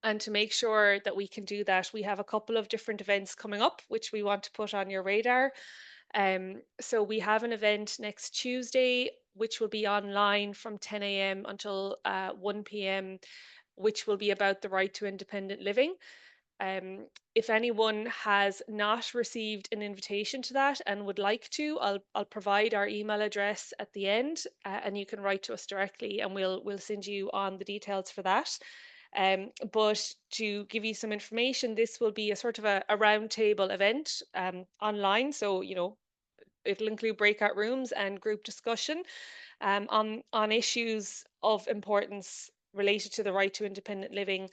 And to make sure that we can do that, we have a couple of different events coming up, which we want to put on your radar. So we have an event next Tuesday, which will be online from 10 a.m. until 1 p.m. which will be about the right to independent living. If anyone has not received an invitation to that and would like to, I'll provide our email address at the end, and you can write to us directly, and we'll send you on the details for that. But to give you some information, this will be a sort of a roundtable event online. So, you know, it'll include breakout rooms and group discussion on issues of importance related to the right to independent living.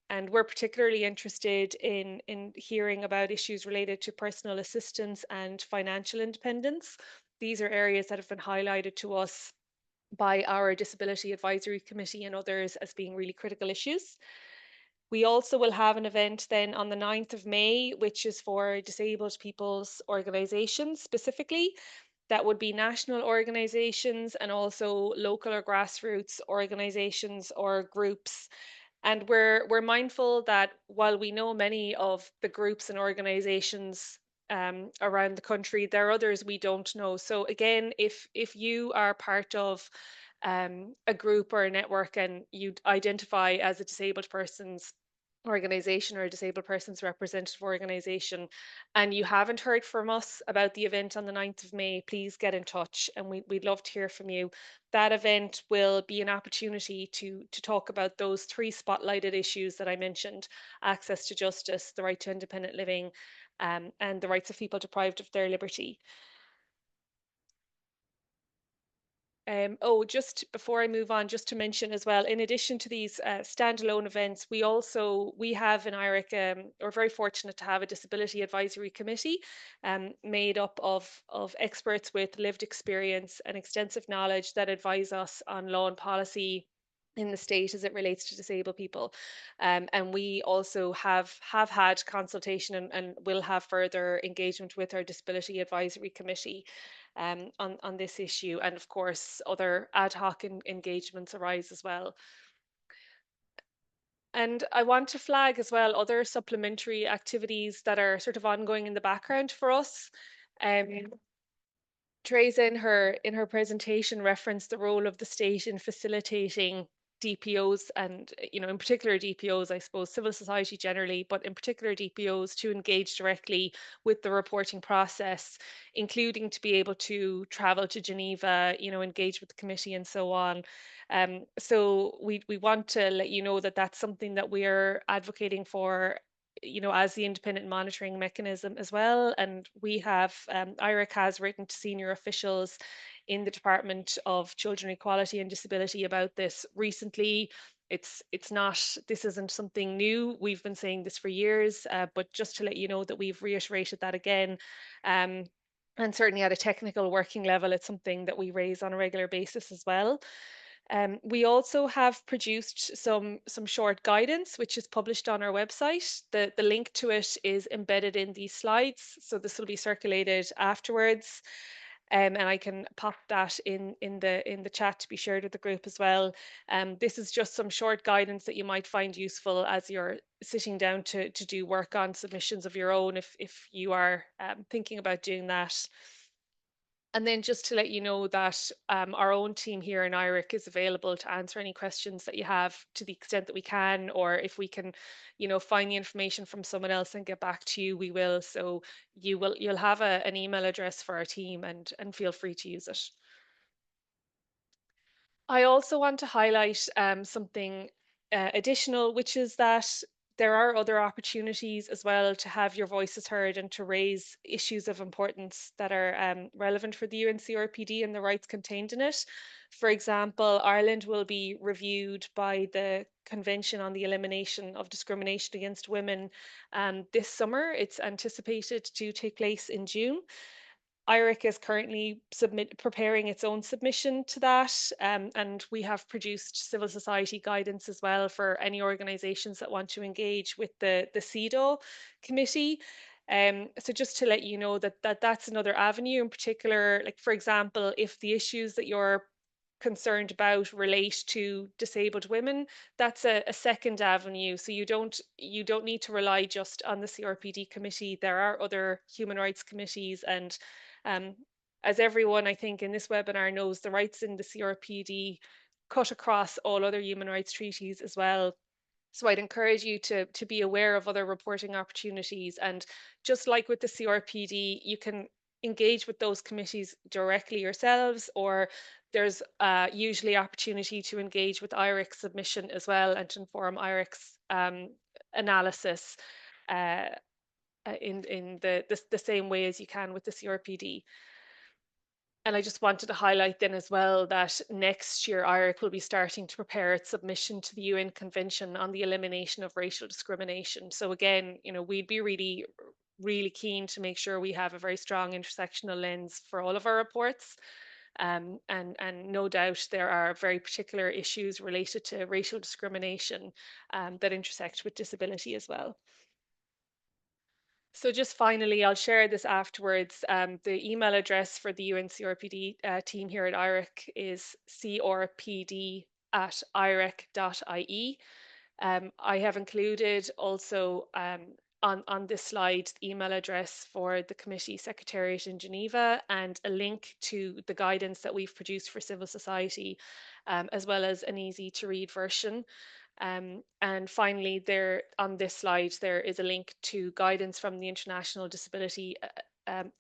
And we're particularly interested in hearing about issues related to personal assistance and financial independence. These are areas that have been highlighted to us by our Disability Advisory Committee and others as being really critical issues. We also will have an event then on the 9th of May, which is for disabled people's organisations specifically. That would be national organisations and also local or grassroots organisations or groups. And we're mindful that while we know many of the groups and organisations around the country, there are others we don't know. So again, if you are part of a group or a network and you identify as a disabled person's organization or a disabled person's representative organization and you haven't heard from us about the event on the 9th of May, please get in touch and we'd love to hear from you. That event will be an opportunity to talk about those three spotlighted issues that I mentioned: access to justice, the right to independent living, and the rights of people deprived of their liberty. Oh, just before I move on, just to mention as well, in addition to these standalone events, we have in IRIC, we're very fortunate to have a disability advisory committee made up of experts with lived experience and extensive knowledge that advise us on law and policy in the state as it relates to disabled people. And we also have had consultation and will have further engagement with our disability advisory committee on this issue. And of course, other ad hoc engagements arise as well. And I want to flag as well other supplementary activities that are sort of ongoing in the background for us. Teresa in her presentation referenced the role of the state in facilitating DPOs and, you know, in particular DPOs, I suppose, civil society generally, but in particular DPOs to engage directly with the reporting process, including to be able to travel to Geneva, you know, engage with the committee and so on. So we want to let you know that that's something that we are advocating for, you know, as the independent monitoring mechanism as well. And we have, IRIC has written to senior officials in the Department of Children, Equality and Disability about this recently. This isn't something new. We've been saying this for years, but just to let you know that we've reiterated that again. And certainly at a technical working level, it's something that we raise on a regular basis as well. We also have produced some short guidance, which is published on our website. The link to it is embedded in these slides, so this will be circulated afterwards. And I can pop that in the chat to be shared with the group as well. This is just some short guidance that you might find useful as you're sitting down to do work on submissions of your own, if you are thinking about doing that. And then just to let you know that our own team here in IRIC is available to answer any questions that you have to the extent that we can, or if we can, you know, find the information from someone else and get back to you, we will. So you'll have an email address for our team and feel free to use it. I also want to highlight something additional, which is that there are other opportunities as well to have your voices heard and to raise issues of importance that are relevant for the UNCRPD and the rights contained in it. For example, Ireland will be reviewed by the Convention on the Elimination of Discrimination Against Women this summer. It's anticipated to take place in June. IRIC is currently preparing its own submission to that, and we have produced civil society guidance as well for any organisations that want to engage with the CEDAW committee. So just to let you know that's another avenue in particular, like for example, if the issues that you're concerned about relate to disabled women, that's a second avenue. So you don't need to rely just on the CRPD committee. There are other human rights committees, and as everyone I think in this webinar knows, the rights in the CRPD cut across all other human rights treaties as well. So I'd encourage you to be aware of other reporting opportunities. And just like with the CRPD, you can engage with those committees directly yourselves, or there's usually opportunity to engage with IRIC submission as well and to inform IRIC's analysis in the same way as you can with the CRPD. And I just wanted to highlight then as well that next year IRIC will be starting to prepare its submission to the UN Convention on the Elimination of Racial Discrimination. So again, you know, we'd be really keen to make sure we have a very strong intersectional lens for all of our reports. And no doubt there are very particular issues related to racial discrimination that intersect with disability as well. So just finally, I'll share this afterwards. The email address for the UNCRPD team here at IRIC is crpd@iric.ie. I have included also on this slide the email address for the committee secretariat in Geneva and a link to the guidance that we've produced for civil society, as well as an easy to read version. And finally, there on this slide, there is a link to guidance from the International Disability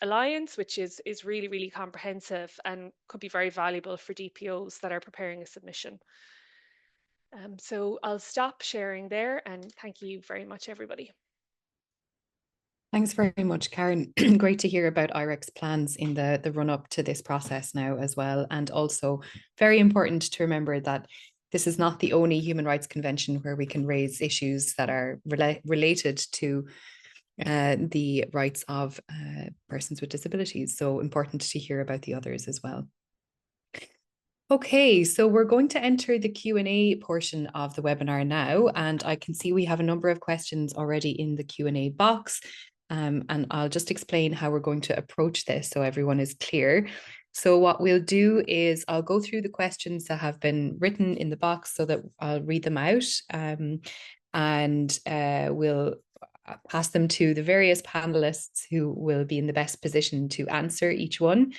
Alliance, which is really comprehensive and could be very valuable for DPOs that are preparing a submission. So I'll stop sharing there, and thank you very much, everybody. Thanks very much, Karen. Great to hear about IRIC's plans in the run-up to this process now as well. And also very important to remember that this is not the only human rights convention where we can raise issues that are related to the rights of persons with disabilities. So important to hear about the others as well. Okay, so we're going to enter the Q&A portion of the webinar now, and I can see we have a number of questions already in the Q&A box, and I'll just explain how we're going to approach this so everyone is clear. So what we'll do is I'll go through the questions that have been written in the box so that I'll read them out, and we'll pass them to the various panelists who will be in the best position to answer each one.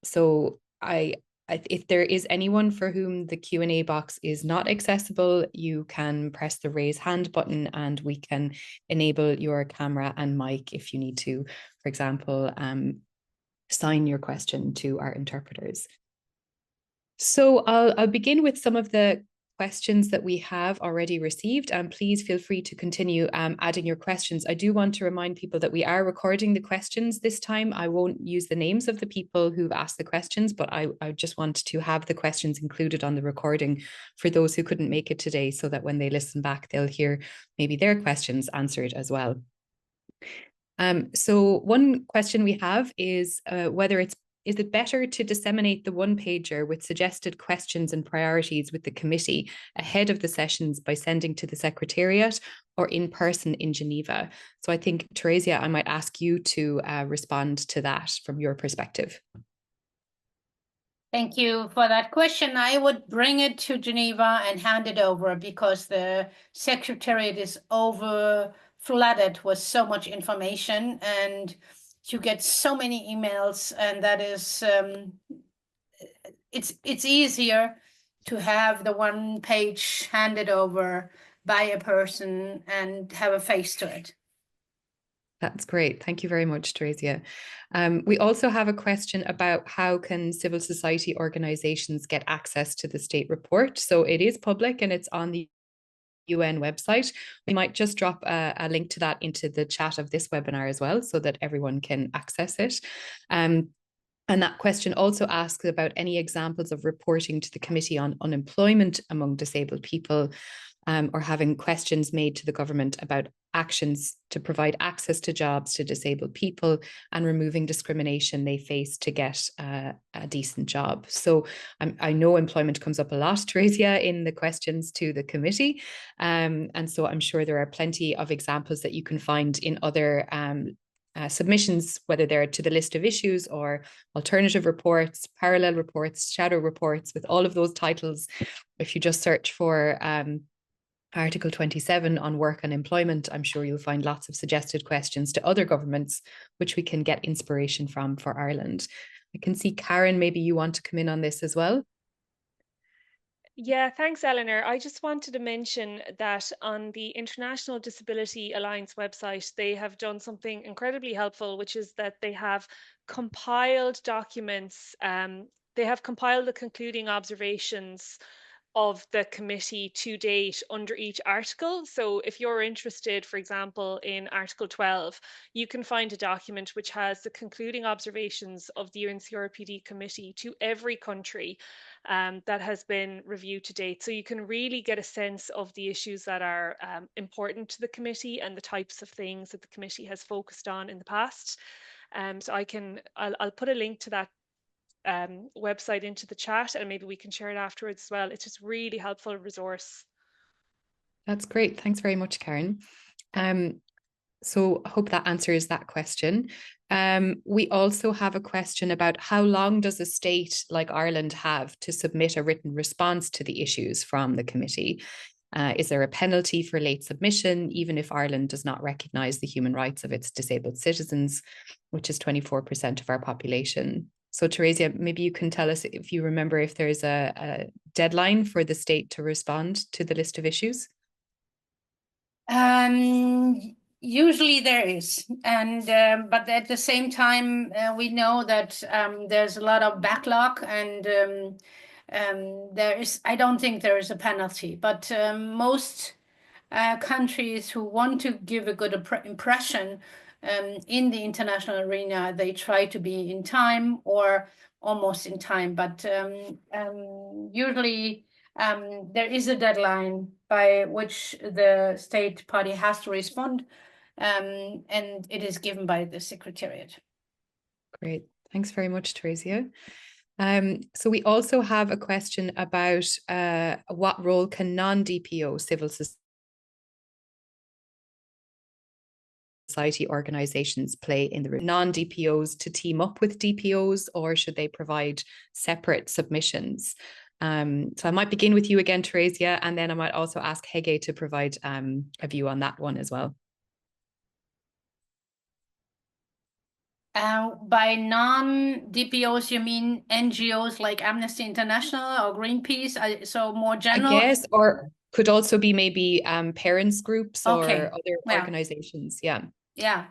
So if there is anyone for whom the Q&A box is not accessible, you can press the raise hand button and we can enable your camera and mic if you need to, for example, sign your question to our interpreters. So I'll begin with some of the questions that we have already received, and please feel free to continue adding your questions. I do want to remind people that we are recording the questions this time. I won't use the names of the people who've asked the questions, but I just want to have the questions included on the recording for those who couldn't make it today, so that when they listen back, they'll hear maybe their questions answered as well. So one question we have is is it better to disseminate the one-pager with suggested questions and priorities with the committee ahead of the sessions by sending to the Secretariat or in person in Geneva? So I think, Theresia, I might ask you to respond to that from your perspective. Thank you for that question. I would bring it to Geneva and hand it over because the Secretariat is flooded with so much information and you get so many emails, and that is it's easier to have the one page handed over by a person and have a face to it. That's great. Thank you very much, Theresia. We also have a question about how can civil society organizations get access to the state report. So it is public and it's on the UN website. We might just drop a link to that into the chat of this webinar as well, so that everyone can access it. And that question also asks about any examples of reporting to the Committee on Unemployment among Disabled People, or having questions made to the government about actions to provide access to jobs to disabled people and removing discrimination they face to get a decent job. So I know employment comes up a lot, Theresia, in the questions to the committee. And so I'm sure there are plenty of examples that you can find in other submissions, whether they're to the list of issues or alternative reports, parallel reports, shadow reports, with all of those titles. If you just search for Article 27 on work and employment, I'm sure you'll find lots of suggested questions to other governments, which we can get inspiration from for Ireland. I can see, Karen, maybe you want to come in on this as well. Yeah, thanks, Eleanor. I just wanted to mention that on the International Disability Alliance website, they have done something incredibly helpful, which is that they have compiled documents. They have compiled the concluding observations of the committee to date under each article. So if you're interested, for example, in Article 12, you can find a document which has the concluding observations of the UNCRPD committee to every country that has been reviewed to date. So you can really get a sense of the issues that are important to the committee and the types of things that the committee has focused on in the past. So I'll put a link to that website into the chat, and maybe we can share it afterwards as well. It's just really helpful resource. That's great. Thanks very much, Karen. So I hope that answers that question. We also have a question about how long does a state like Ireland have to submit a written response to the issues from the committee? Is there a penalty for late submission, even if Ireland does not recognise the human rights of its disabled citizens, which is 24% of our population? So Theresia, maybe you can tell us if you remember if there's a deadline for the state to respond to the list of issues. Usually there is, and but at the same time, we know that there's a lot of backlog, and there is. I don't think there is a penalty, but most countries who want to give a good impression in the international arena, they try to be in time or almost in time. But usually there is a deadline by which the state party has to respond, and it is given by the Secretariat. Great. Thanks very much, Theresia. So we also have a question about what role can non-DPO civil society organizations play in the non-DPOs to team up with DPOs, or should they provide separate submissions? So I might begin with you again, Theresia, and then I might also ask Hege to provide a view on that one as well. By non-DPOs, you mean NGOs like Amnesty International or Greenpeace? So more general? I guess, or could also be maybe parents groups or Okay. other organizations. Yeah. Yeah.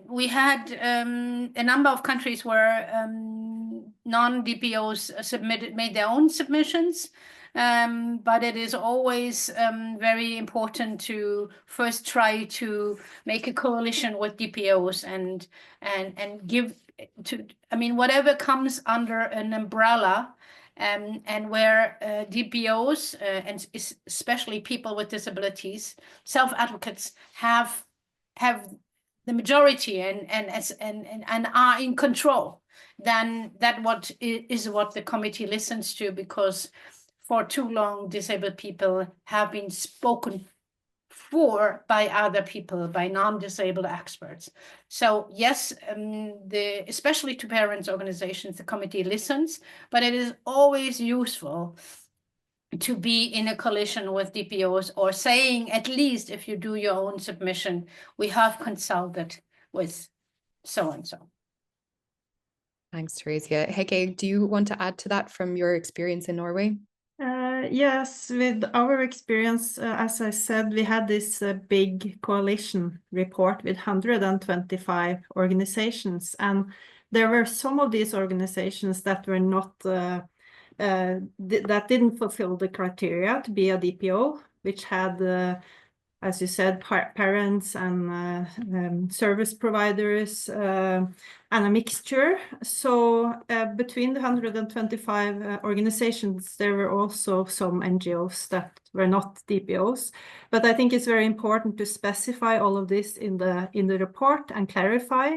We had a number of countries where non-DPOs made their own submissions. But it is always very important to first try to make a coalition with DPOs and give to, I mean, whatever comes under an umbrella, and where DPOs and especially people with disabilities, self-advocates have the majority and are in control, then what the committee listens to, because for too long disabled people have been spoken for by other people, by non-disabled experts. So yes, especially to parents organizations, the committee listens, but it is always useful to be in a coalition with DPOs, or saying, at least if you do your own submission, we have consulted with so-and-so. Thanks, Theresia. Hege, do you want to add to that from your experience in Norway? Yes, with our experience, as I said, we had this big coalition report with 125 organizations, and there were some of these organizations that were not that didn't fulfill the criteria to be a DPO, which had, as you said, parents and service providers and a mixture. So between the 125 organizations, there were also some NGOs that were not DPOs. But I think it's very important to specify all of this in the report and clarify.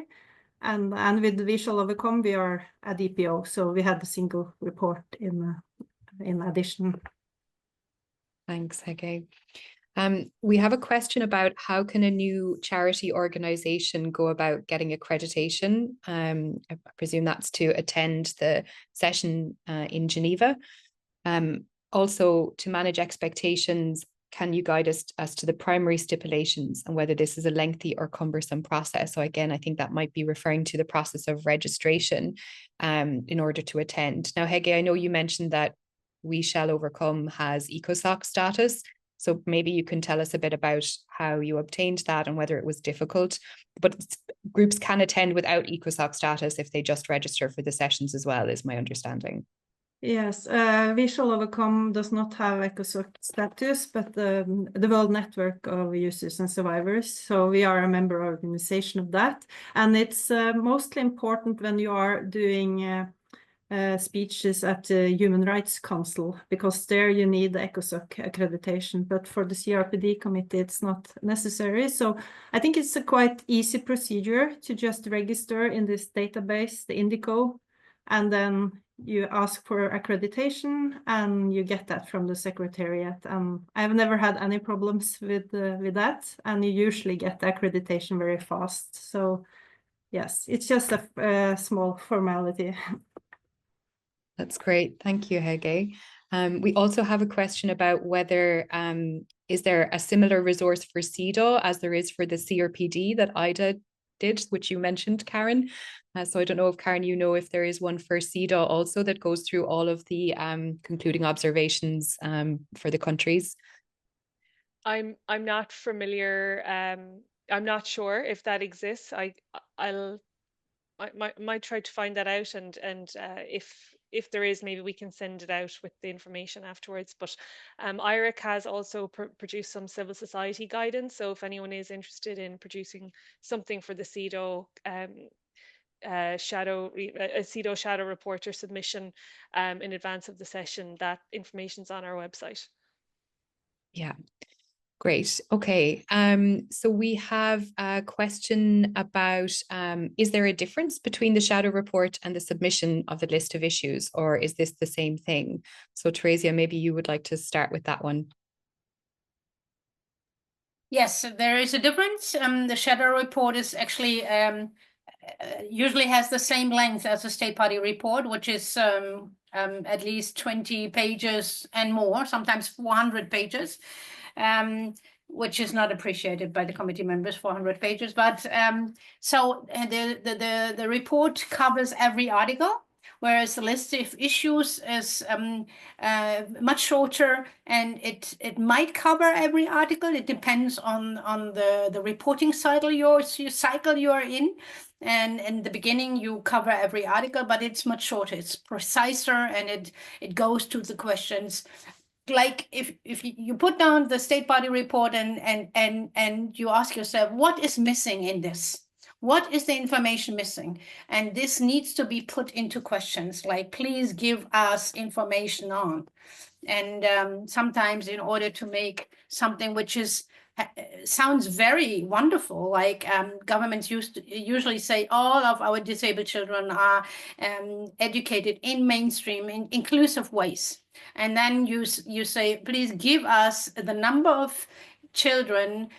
And with We Shall Overcome, we are a DPO, so we had a single report in addition. Thanks, Hege. We have a question about how can a new charity organization go about getting accreditation? I presume that's to attend the session in Geneva. Also, to manage expectations, can you guide us as to the primary stipulations and whether this is a lengthy or cumbersome process? So again, I think that might be referring to the process of registration in order to attend. Now, Hege, I know you mentioned that We Shall Overcome has ECOSOC status. So maybe you can tell us a bit about how you obtained that and whether it was difficult. But groups can attend without ECOSOC status if they just register for the sessions as well, is my understanding. Yes, We Shall Overcome does not have ECOSOC status, but the World Network of Users and Survivors. So we are a member organization of that. And it's mostly important when you are doing speeches at the Human Rights Council, because there you need the ECOSOC accreditation. But for the CRPD committee, it's not necessary. So I think it's a quite easy procedure to just register in this database, the Indico, and then you ask for accreditation and you get that from the Secretariat. I've never had any problems with that, and you usually get the accreditation very fast. So yes, it's just a small formality. That's great. Thank you, Hege. We also have a question about whether is there a similar resource for CEDAW as there is for the CRPD that IDA did, which you mentioned, Karen. So I don't know if, Karen, you know if there is one for CEDAW also that goes through all of the concluding observations for the countries. I'm not familiar. I'm not sure if that exists. I might try to find that out, and if there is, maybe we can send it out with the information afterwards. But IREC has also produced some civil society guidance. So if anyone is interested in producing something for the CEDAW CEDAW shadow reporter submission in advance of the session, that information's on our website. Yeah. Great. Okay. So we have a question about, is there a difference between the shadow report and the submission of the list of issues, or is this the same thing? So Theresia, maybe you would like to start with that one. Yes, there is a difference. The shadow report is actually usually has the same length as a state party report, which is at least 20 pages and more, sometimes 400 pages. Which is not appreciated by the committee members, 400 pages. But so the report covers every article, whereas the list of issues is much shorter, and it might cover every article. It depends on the reporting cycle you're in. And in the beginning, you cover every article, but it's much shorter. It's preciser, and it goes to the questions. Like if you put down the state party report and you ask yourself, what is missing in this? What is the information missing? And this needs to be put into questions like, please give us information on. And sometimes in order to make something which is sounds very wonderful, like governments usually say all of our disabled children are educated in mainstream, in inclusive ways. And then you say, please give us the number of children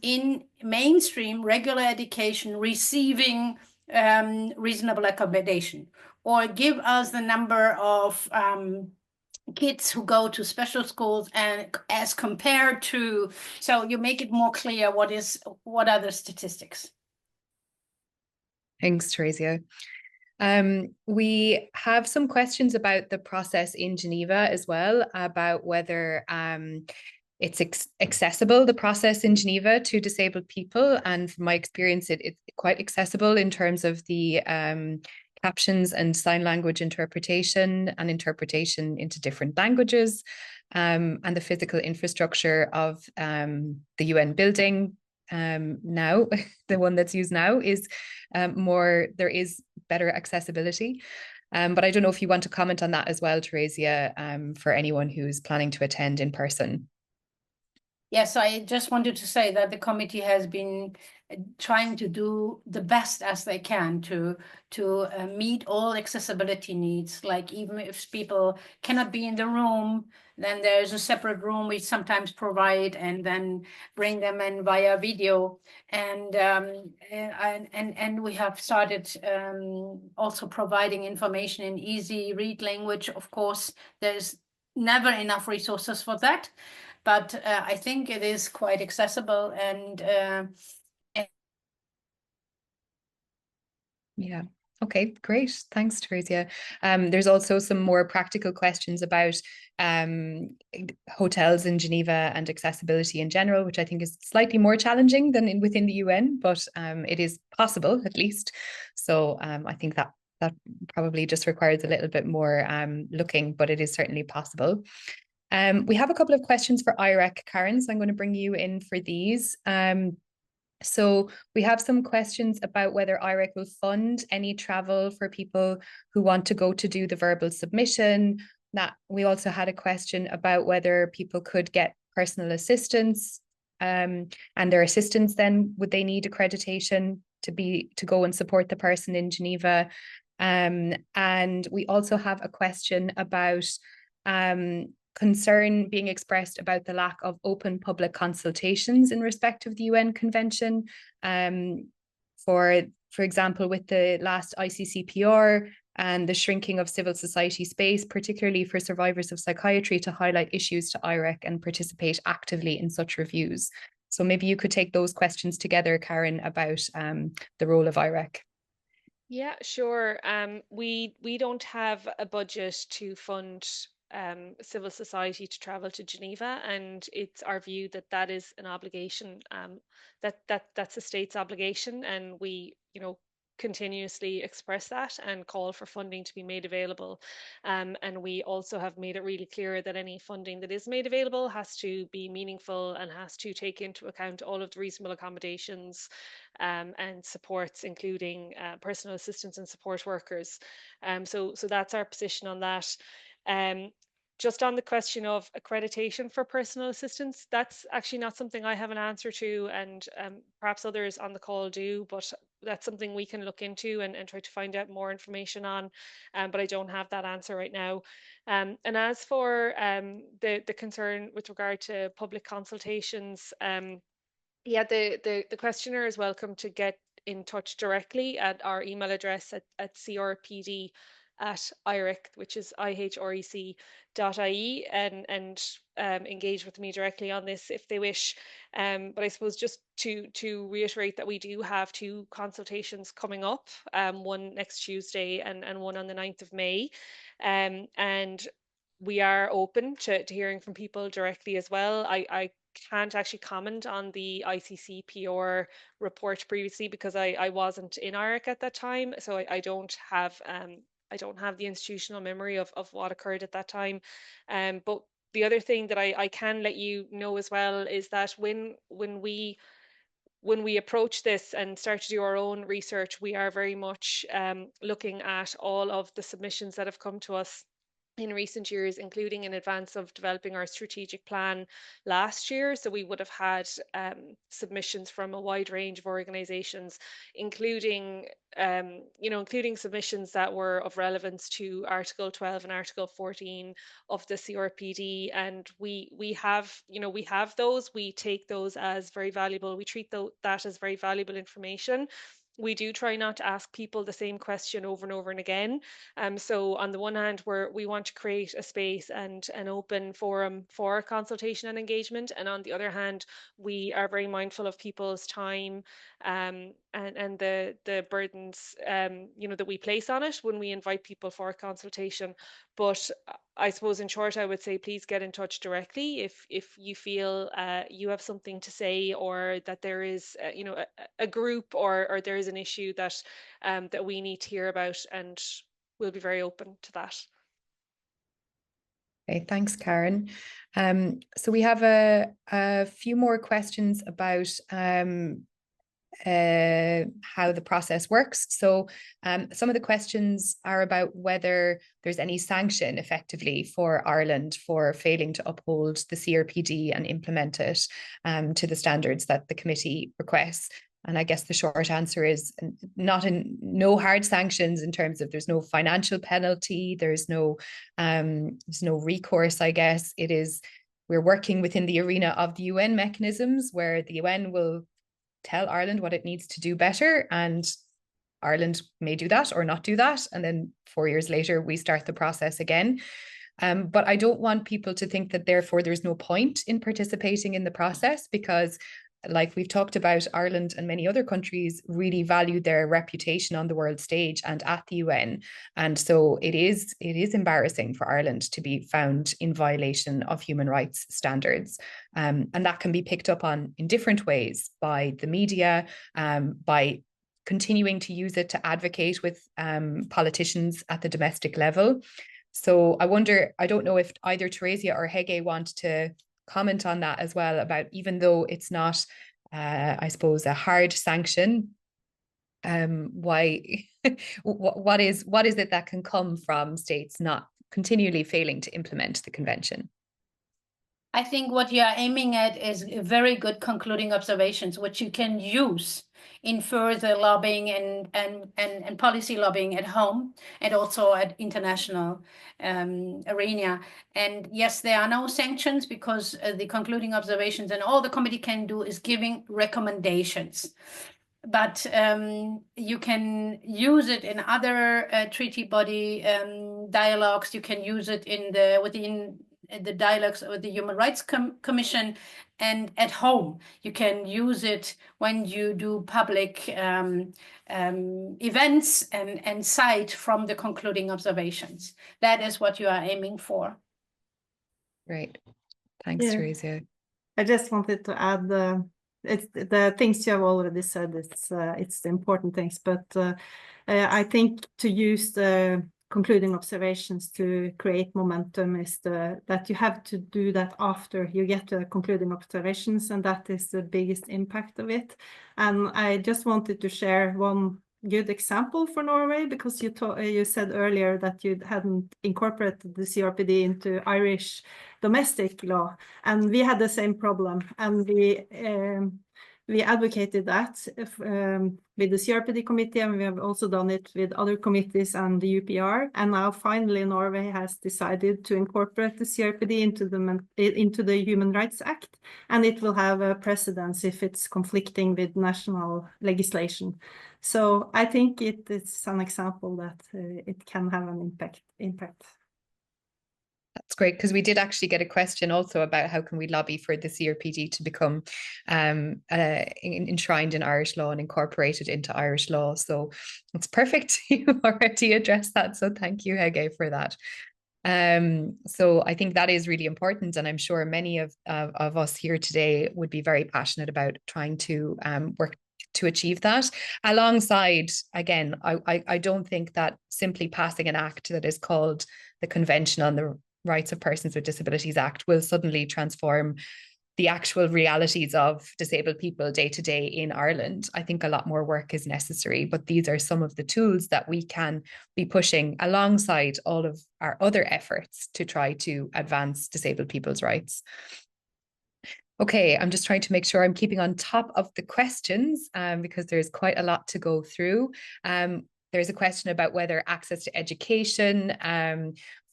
in mainstream regular education receiving reasonable accommodation, or give us the number of kids who go to special schools and as compared to, so you make it more clear what are the statistics. Thanks, Theresia. We have some questions about the process in Geneva as well, about whether it's accessible, the process in Geneva, to disabled people. And from my experience, it's quite accessible in terms of the captions and sign language interpretation and interpretation into different languages, and the physical infrastructure of the UN building now, the one that's used now, is there is better accessibility. But I don't know if you want to comment on that as well, Theresia, for anyone who's planning to attend in person. Yes, I just wanted to say that the committee has been trying to do the best as they can to meet all accessibility needs. Like even if people cannot be in the room, then there's a separate room we sometimes provide, and then bring them in via video. And we have started also providing information in easy read language. Of course, there's never enough resources for that. But I think it is quite accessible, and yeah. Okay, great. Thanks, Teresia. There's also some more practical questions about hotels in Geneva and accessibility in general, which I think is slightly more challenging than within the UN, but it is possible at least. So I think that probably just requires a little bit more looking, but it is certainly possible. We have a couple of questions for IREC, Karen, so I'm going to bring you in for these. So we have some questions about whether IREC will fund any travel for people who want to go to do the verbal submission. That we also had a question about whether people could get personal assistance, and their assistants then, would they need accreditation to go and support the person in Geneva? And we also have a question about concern being expressed about the lack of open public consultations in respect of the UN Convention. For example, with the last ICCPR and the shrinking of civil society space, particularly for survivors of psychiatry, to highlight issues to IREC and participate actively in such reviews. So maybe you could take those questions together, Karen, about the role of IREC. Yeah, sure. We don't have a budget to fund civil society to travel to Geneva, and it's our view that that is an obligation. That's a state's obligation, and we, continuously express that and call for funding to be made available. And we also have made it really clear that any funding that is made available has to be meaningful and has to take into account all of the reasonable accommodations and supports, including personal assistance and support workers. So that's our position on that. Just on the question of accreditation for personal assistance, that's actually not something I have an answer to, and perhaps others on the call do, but that's something we can look into and try to find out more information on, but I don't have that answer right now. And as for the concern with regard to public consultations, yeah, the questioner is welcome to get in touch directly at our email address at crpd at IREC, which is ihrec.ie, and engage with me directly on this if they wish. But I suppose just to reiterate that we do have two consultations coming up, one next Tuesday and one on the 9th of May. And we are open to hearing from people directly as well. I can't actually comment on the ICCPR report previously because I wasn't in IREC at that time, so I don't have the institutional memory of what occurred at that time. But the other thing that I can let you know as well is that when we approach this and start to do our own research, we are very much looking at all of the submissions that have come to us in recent years, including in advance of developing our strategic plan last year. So we would have had submissions from a wide range of organizations, including including submissions that were of relevance to Article 12 and Article 14 of the CRPD. And we have those. We take those as very valuable. We treat that as very valuable information. We do try not to ask people the same question over and over and again. So on the one hand, we want to create a space and an open forum for consultation and engagement, and on the other hand, we are very mindful of people's time and the burdens that we place on it when we invite people for consultation. But I suppose in short, I would say please get in touch directly if you feel you have something to say, or that there is a group or there is an issue that that we need to hear about, and we'll be very open to that. Okay, thanks, Karen. So we have a few more questions about how the process works. So some of the questions are about whether there's any sanction effectively for Ireland for failing to uphold the CRPD and implement it to the standards that the committee requests. And I guess the short answer is no hard sanctions in terms of there's no financial penalty, there's no recourse, I guess. We're working within the arena of the UN mechanisms where the UN will tell Ireland what it needs to do better, and Ireland may do that or not do that, and then 4 years later we start the process again. But I don't want people to think that therefore there's no point in participating in the process, because like we've talked about, Ireland and many other countries really value their reputation on the world stage and at the UN. And so it is embarrassing for Ireland to be found in violation of human rights standards. And that can be picked up on in different ways by the media, by continuing to use it to advocate with politicians at the domestic level. So I wonder, I don't know if either Theresia or Hege want to comment on that as well, about even though it's not, I suppose, a hard sanction, why, what is it that can come from states not continually failing to implement the convention? I think what you are aiming at is very good concluding observations, which you can use in further lobbying and policy lobbying at home and also at international arena. And yes, there are no sanctions because the concluding observations and all the committee can do is giving recommendations. But you can use it in other treaty body dialogues. You can use it within the dialogues with the Human Rights Commission, and at home. You can use it when you do public events and cite from the concluding observations. That is what you are aiming for. Great. Thanks, Theresia. I just wanted to add it's the things you have already said. It's the important things, but I think to use the concluding observations to create momentum is that you have to do that after you get the concluding observations, and that is the biggest impact of it. And I just wanted to share one good example for Norway, because you said earlier that you hadn't incorporated the CRPD into Irish domestic law, and we had the same problem, and we advocated that with the CRPD committee, and we have also done it with other committees and the UPR. And now finally Norway has decided to incorporate the CRPD into the Human Rights Act, and it will have a precedence if it's conflicting with national legislation. So I think it is an example that it can have an impact. That's great, because we did actually get a question also about how can we lobby for the CRPD to become enshrined in Irish law and incorporated into Irish law. So it's perfect. You've already addressed that. So thank you, Hege, for that. So I think that is really important, and I'm sure many of us here today would be very passionate about trying to work to achieve that. Alongside, again, I don't think that simply passing an act that is called the Convention on the Rights of Persons with Disabilities Act will suddenly transform the actual realities of disabled people day to day in Ireland. I think a lot more work is necessary, but these are some of the tools that we can be pushing alongside all of our other efforts to try to advance disabled people's rights. Okay, I'm just trying to make sure I'm keeping on top of the questions because there's quite a lot to go through. There's a question about whether access to education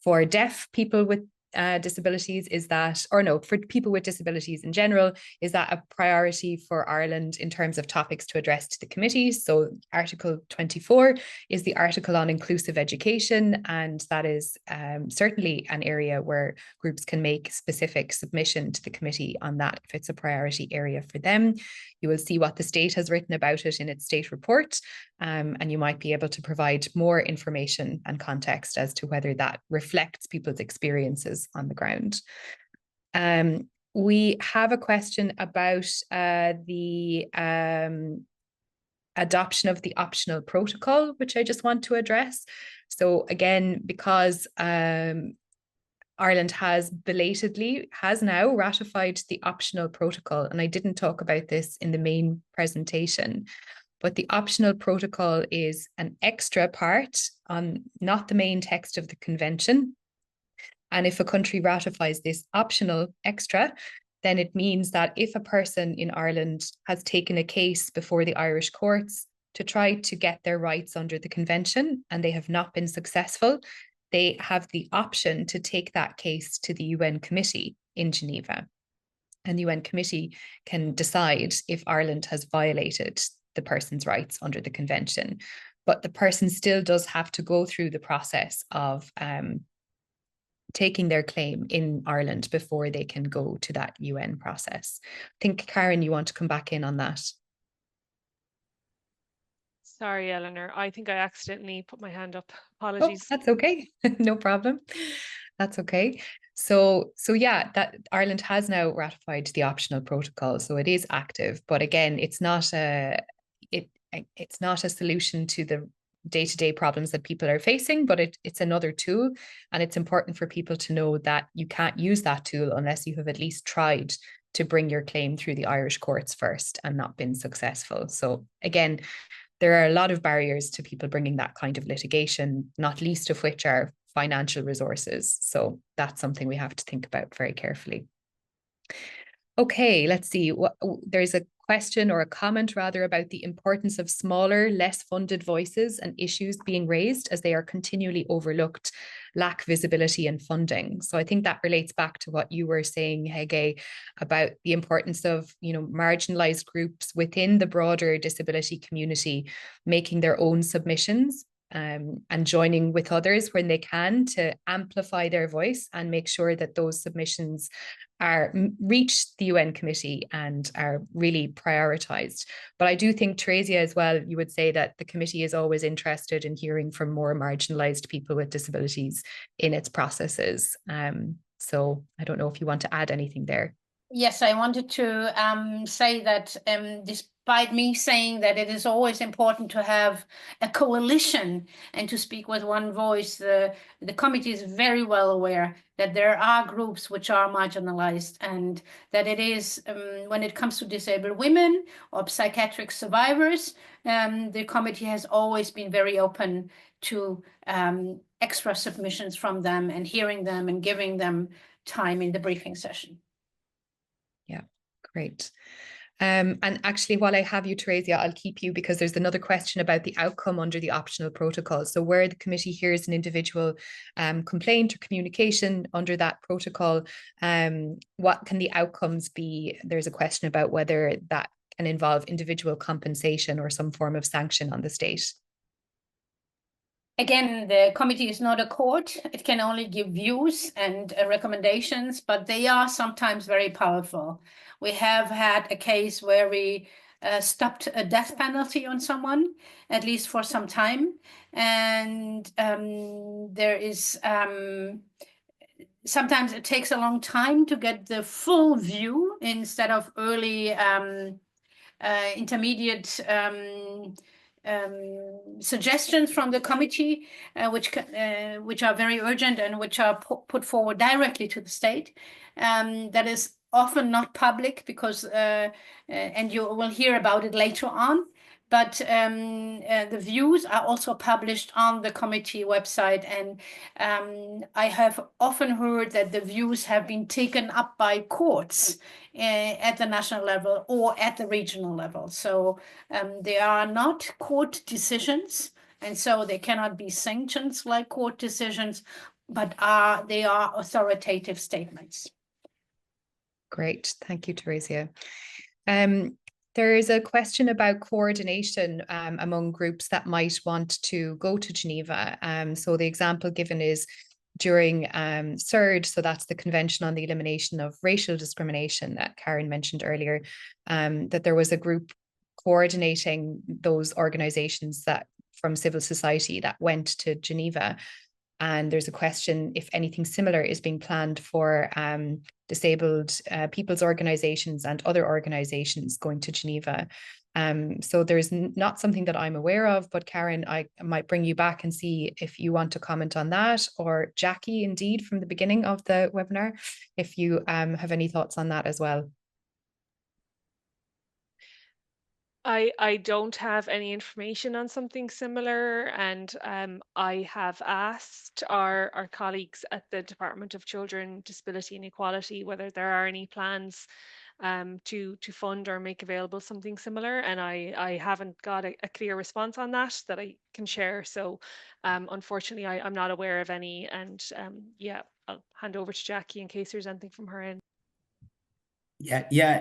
for deaf people with disabilities, is that, or no, for people with disabilities in general, is that a priority for Ireland in terms of topics to address to the committee? So Article 24 is the article on inclusive education, and that is certainly an area where groups can make specific submission to the committee on that if it's a priority area for them. You will see what the state has written about it in its state report, and you might be able to provide more information and context as to whether that reflects people's experiences on the ground. We have a question about the adoption of the optional protocol, which I just want to address. So again, because Ireland has now ratified the optional protocol, and I didn't talk about this in the main presentation, but the optional protocol is an extra part on not the main text of the convention. And if a country ratifies this optional extra, then it means that if a person in Ireland has taken a case before the Irish courts to try to get their rights under the convention and they have not been successful, they have the option to take that case to the UN committee in Geneva. And the UN committee can decide if Ireland has violated the person's rights under the convention. But the person still does have to go through the process of taking their claim in Ireland before they can go to that UN process. I think, Karen, you want to come back in on that? Sorry, Eleanor. I think I accidentally put my hand up. Oh, Apologies. that's okay. No problem. That's okay. So yeah, that Ireland has now ratified the optional protocol, so it is active. But again, it's not a solution to the day-to-day problems that people are facing, but it's another tool, and it's important for people to know that you can't use that tool unless you have at least tried to bring your claim through the Irish courts first and not been successful. So again, there are a lot of barriers to people bringing that kind of litigation, not least of which are financial resources. So that's something we have to think about very carefully. Okay, let's see. There's a question, or a comment rather, about the importance of smaller, less funded voices and issues being raised as they are continually overlooked, lack visibility and funding. So I think that relates back to what you were saying, Hege, about the importance of, marginalized groups within the broader disability community making their own submissions, and joining with others when they can to amplify their voice and make sure that those submissions reach the UN committee and are really prioritized. But I do think, Theresia, as well, you would say that the committee is always interested in hearing from more marginalized people with disabilities in its processes. So I don't know if you want to add anything there. Yes, I wanted to say that despite me saying that it is always important to have a coalition and to speak with one voice, the committee is very well aware that there are groups which are marginalized, and that it is, when it comes to disabled women or psychiatric survivors, the committee has always been very open to extra submissions from them and hearing them and giving them time in the briefing session. Yeah, great. And actually, while I have you, Theresia, I'll keep you, because there's another question about the outcome under the optional protocol. So where the committee hears an individual complaint or communication under that protocol, what can the outcomes be? There's a question about whether that can involve individual compensation or some form of sanction on the state. Again, the committee is not a court. It can only give views and recommendations, but they are sometimes very powerful. We have had a case where we stopped a death penalty on someone, at least for some time. And there is sometimes it takes a long time to get the full view instead of early intermediate suggestions from the committee, which are very urgent and which are put forward directly to the state. That is often not public because, and you will hear about it later on, but the views are also published on the committee website. And I have often heard that the views have been taken up by courts at the national level or at the regional level. So they are not court decisions, and so they cannot be sanctions like court decisions, but they are authoritative statements. Great, thank you, Theresia. There is a question about coordination among groups that might want to go to Geneva. So the example given is during CERD, so that's the Convention on the Elimination of Racial Discrimination that Karen mentioned earlier, that there was a group coordinating those organizations that from civil society that went to Geneva. And there's a question if anything similar is being planned for disabled people's organizations and other organizations going to Geneva. So there's not something that I'm aware of, but Karen, I might bring you back and see if you want to comment on that, or Jackie, indeed, from the beginning of the webinar, if you have any thoughts on that as well. I don't have any information on something similar, and I have asked our colleagues at the Department of Children, Disability and Equality whether there are any plans to fund or make available something similar, and I haven't got a clear response on that I can share. So unfortunately, I'm not aware of any, and yeah, I'll hand over to Jackie in case there's anything from her end.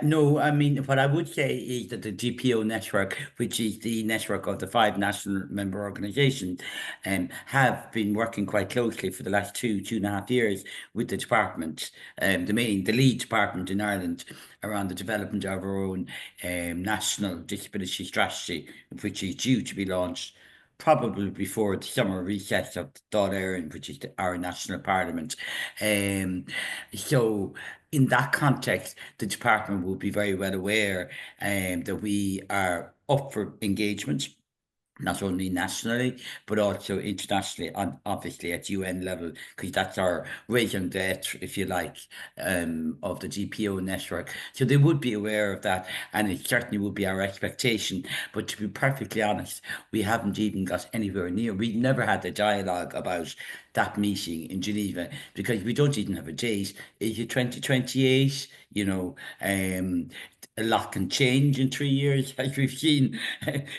No, I mean, what I would say is that the GPO network, which is the network of the 5 national member organisations, have been working quite closely for the last 2.5 years with the department, the lead department in Ireland, around the development of our own national disability strategy, which is due to be launched probably before the summer recess of Dáil Éireann, which is our national parliament. So in that context, the department will be very well aware that we are up for engagement, not only nationally, but also internationally, and obviously at UN level, because that's our raison d'etre, if you like, of the GPO network. So they would be aware of that, and it certainly would be our expectation. But to be perfectly honest, we haven't even got anywhere near. We never had the dialogue about that meeting in Geneva, because we don't even have a date. Is it 2028? You know, a lot can change in 3 years, as we've seen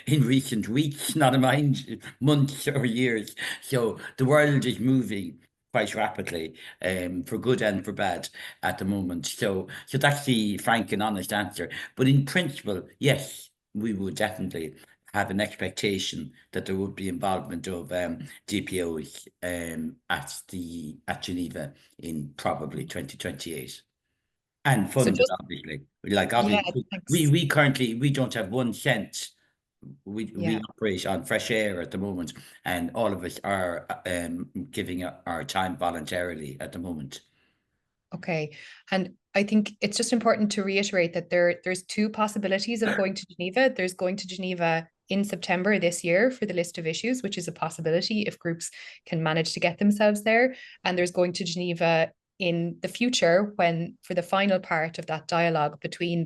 in recent weeks, not mind months or years. So the world is moving quite rapidly, for good and for bad at the moment. So that's the frank and honest answer. But in principle, yes, we would definitely have an expectation that there would be involvement of GPOs at Geneva in probably 2028. And So funded, just, obviously. Like, yeah, obviously, thanks. we currently, we don't have 1 cent. We Yeah. operate on fresh air at the moment, and all of us are giving our time voluntarily at the moment. Okay. And I think it's just important to reiterate that there's 2 possibilities of going to Geneva. There's going to Geneva in September this year for the list of issues, which is a possibility if groups can manage to get themselves there. And there's going to Geneva in the future when, for the final part of that dialogue between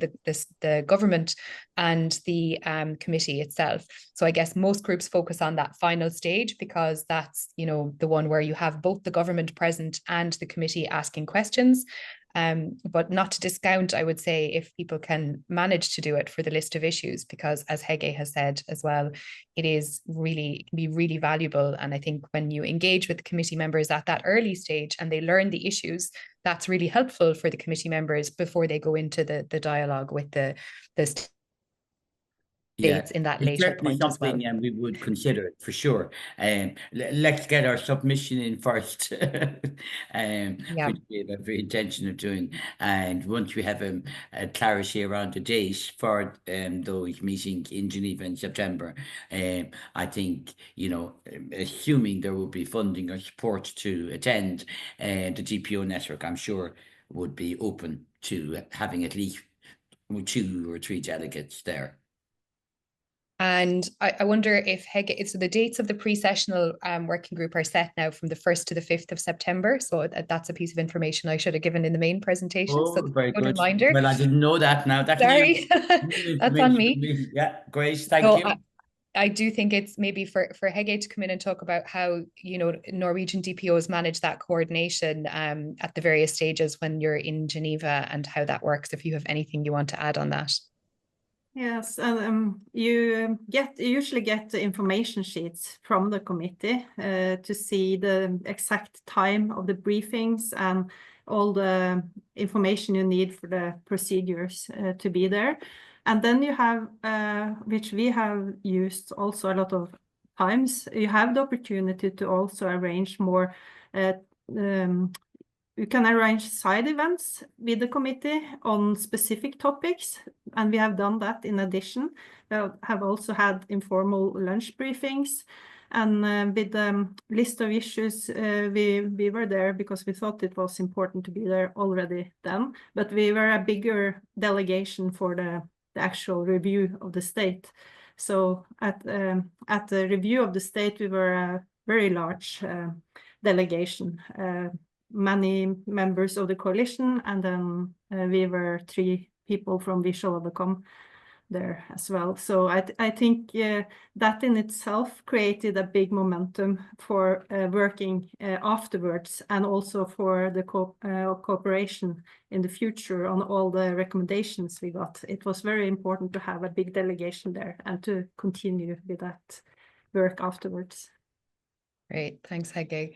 the government and the committee itself. So I guess most groups focus on that final stage because that's, you know, the one where you have both the government present and the committee asking questions. But not to discount, I would say, if people can manage to do it for the list of issues, because as Hege has said as well, it can be really valuable. And I think when you engage with the committee members at that early stage and they learn the issues, that's really helpful for the committee members before they go into the dialogue with the states in that it's later certainly point as well. something, and we would consider it for sure. Let's get our submission in first, Yeah. which we have every intention of doing. And once we have a clarity around the date for those meetings in Geneva in September, I think, you know, assuming there will be funding or support to attend, the GPO network, I'm sure, would be open to having at least 2 or 3 delegates there. And I wonder if Hege, so the dates of the pre-sessional working group are set now from the 1st to the 5th of September. So that's a piece of information I should have given in the main presentation. Oh, So very good good. reminder. Well, I didn't know that now. That's Sorry, new that's on information me. for me. Yeah, great. Thank So you. I do think it's maybe for Hege to come in and talk about how, you know, Norwegian DPOs manage that coordination at the various stages when you're in Geneva and how that works, if you have anything you want to add on that. Yes, and you usually get the information sheets from the committee to see the exact time of the briefings and all the information you need for the procedures to be there. And then you have, which we have used also a lot of times, you have the opportunity to also arrange more you can arrange side events with the committee on specific topics, and we have done that in addition. We have also had informal lunch briefings, and with the list of issues, we were there because we thought it was important to be there already then, but we were a bigger delegation for the actual review of the state. So at the review of the state, we were a very large delegation. Many members of the coalition, and then we were 3 people from Visual Overcome there as well. So I think that in itself created a big momentum for working afterwards, and also for the cooperation in the future on all the recommendations we got. It was very important to have a big delegation there and to continue with that work afterwards. Great, thanks, Hege.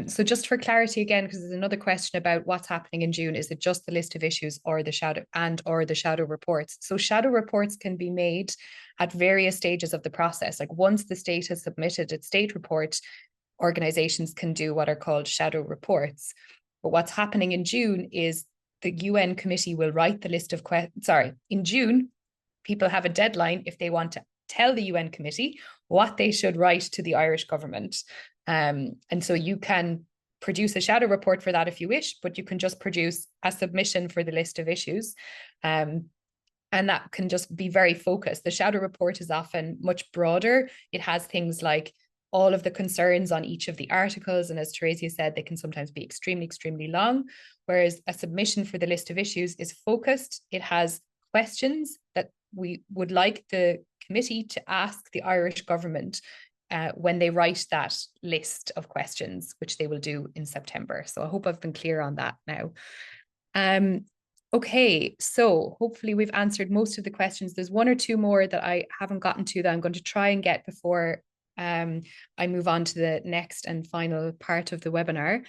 So just for clarity again, because there's another question about what's happening in June, is it just the list of issues or the shadow reports? So shadow reports can be made at various stages of the process. Like once the state has submitted its state report, organizations can do what are called shadow reports. But what's happening in June is the UN committee will write the list of questions. Sorry, in June, people have a deadline if they want to tell the UN committee what they should write to the Irish government. And so you can produce a shadow report for that if you wish, but you can just produce a submission for the list of issues. And that can just be very focused. The shadow report is often much broader. It has things like all of the concerns on each of the articles. And as Teresia said, they can sometimes be extremely, extremely long. Whereas a submission for the list of issues is focused. It has questions that we would like the committee to ask the Irish government when they write that list of questions, which they will do in September. So I hope I've been clear on that now. Okay, so hopefully we've answered most of the questions. There's one or two more that I haven't gotten to that I'm going to try and get before I move on to the next and final part of the webinar.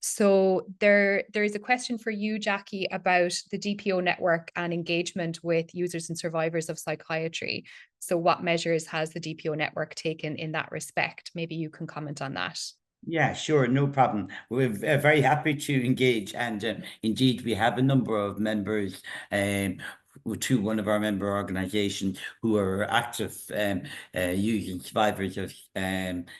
So there is a question for you, Jackie, about the DPO network and engagement with users and survivors of psychiatry. So what measures has the DPO network taken in that respect? Maybe you can comment on that. Yeah, sure, no problem. We're very happy to engage, and indeed, we have a number of members to one of our member organizations who are active using survivors of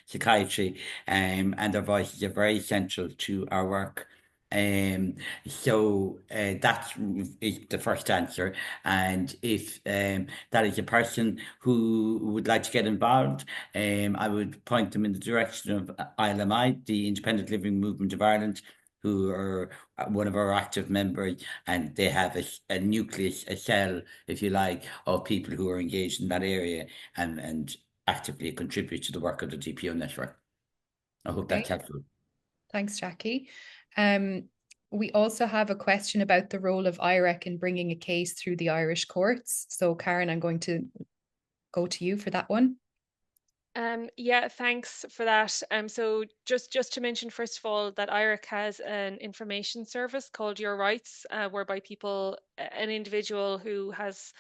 psychiatry, and their voices are very essential to our work. So that is the first answer. And if that is a person who would like to get involved, I would point them in the direction of ILMI, the Independent Living Movement of Ireland, who are one of our active members, and they have a nucleus, a cell, if you like, of people who are engaged in that area and actively contribute to the work of the DPO network. I hope that's helpful. Thanks, Jackie. We also have a question about the role of IREC in bringing a case through the Irish courts. So Karen, I'm going to go to you for that one. Yeah, thanks for that. So just to mention, first of all, that IREC has an information service called Your Rights, whereby an individual who has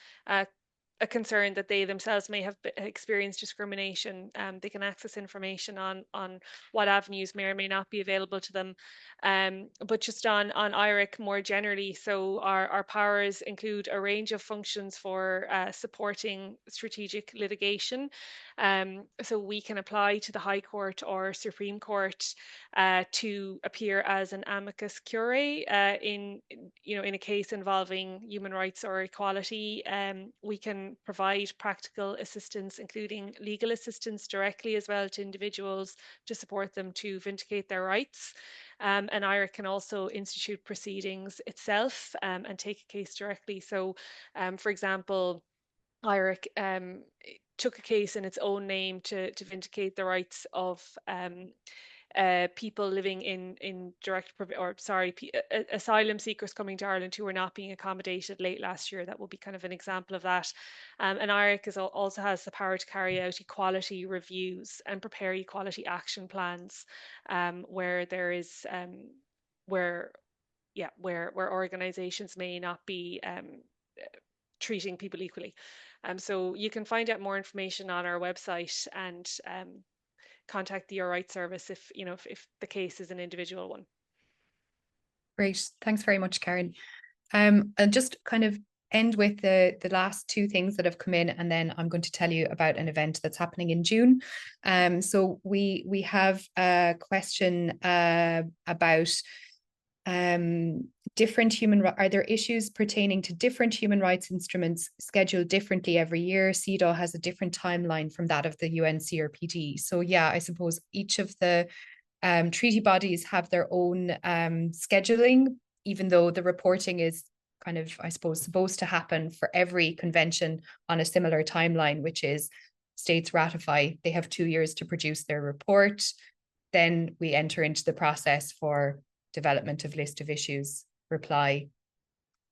a concern that they themselves may have experienced discrimination, they can access information on what avenues may or may not be available to them. But just on IREC more generally, so our powers include a range of functions for supporting strategic litigation. So we can apply to the High Court or Supreme Court to appear as an amicus curiae in a case involving human rights or equality. We can provide practical assistance, including legal assistance directly as well to individuals to support them to vindicate their rights. And IREC can also institute proceedings itself and take a case directly. So, for example, IREC took a case in its own name to vindicate the rights of people living in asylum seekers coming to Ireland who were not being accommodated late last year. That will be kind of an example of that. And IREC also has the power to carry out equality reviews and prepare equality action plans where there is where organizations may not be treating people equally. So you can find out more information on our website and contact the Your Rights service if the case is an individual one. Great, thanks very much, Karen. And just kind of end with the last two things that have come in, and then I'm going to tell you about an event that's happening in June. So we have a question about are there issues pertaining to different human rights instruments scheduled differently every year? CEDAW has a different timeline from that of the UNCRPD. So yeah, I suppose each of the treaty bodies have their own scheduling, even though the reporting is kind of, I suppose, supposed to happen for every convention on a similar timeline, which is states ratify, they have 2 years to produce their report. Then we enter into the process for development of list of issues, reply,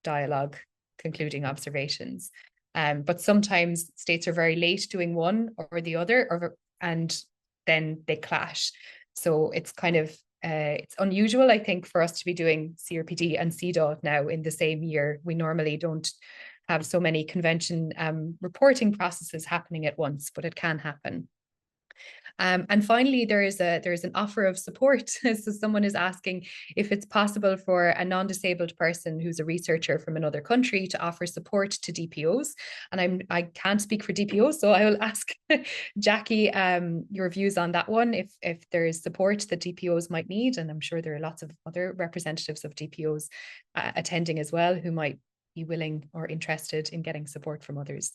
dialogue, concluding observations. But sometimes states are very late doing one or the other, and then they clash. So it's kind of it's unusual, I think, for us to be doing CRPD and CDAW now in the same year. We normally don't have so many convention reporting processes happening at once, but it can happen. And finally, there is an offer of support. So someone is asking if it's possible for a non-disabled person who's a researcher from another country to offer support to DPOs. And I can't speak for DPOs, so I will ask Jackie your views on that one, if there is support that DPOs might need. And I'm sure there are lots of other representatives of DPOs attending as well who might be willing or interested in getting support from others.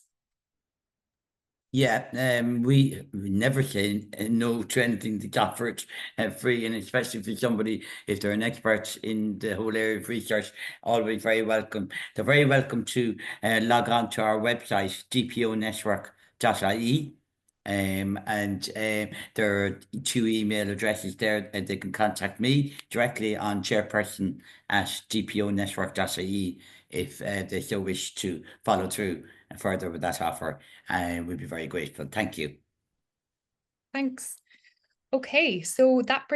Yeah, we never say no to anything that's offered free, and especially for somebody, if they're an expert in the whole area of research, always very welcome. They're very welcome to log on to our website, dponetwork.ie. And there are 2 email addresses there, and they can contact me directly on chairperson@dponetwork.ie if they so wish to follow through further with that offer. We'd be very grateful. Thank you. Thanks. Okay, so that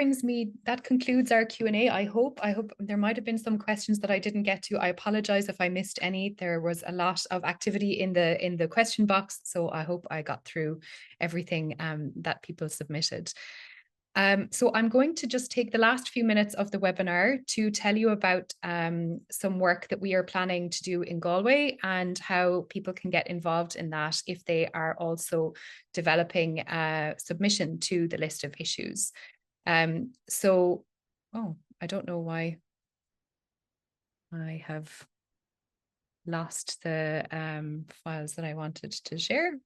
concludes our Q&A. I hope there might have been some questions that I didn't get to. I apologize if I missed any. There was a lot of activity in the question box, so I hope I got through everything that people submitted. So I'm going to just take the last few minutes of the webinar to tell you about some work that we are planning to do in Galway and how people can get involved in that if they are also developing a submission to the list of issues. Oh, I don't know why I have lost the files that I wanted to share.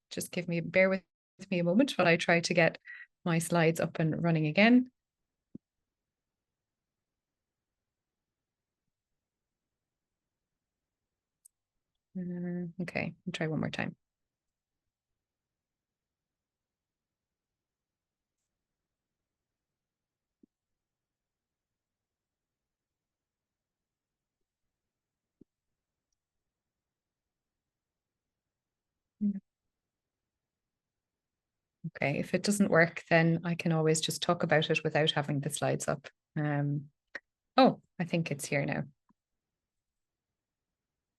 Just bear with me a moment while I try to get my slides up and running again. Okay, I'll try one more time. Okay, if it doesn't work, then I can always just talk about it without having the slides up. Oh, I think it's here now.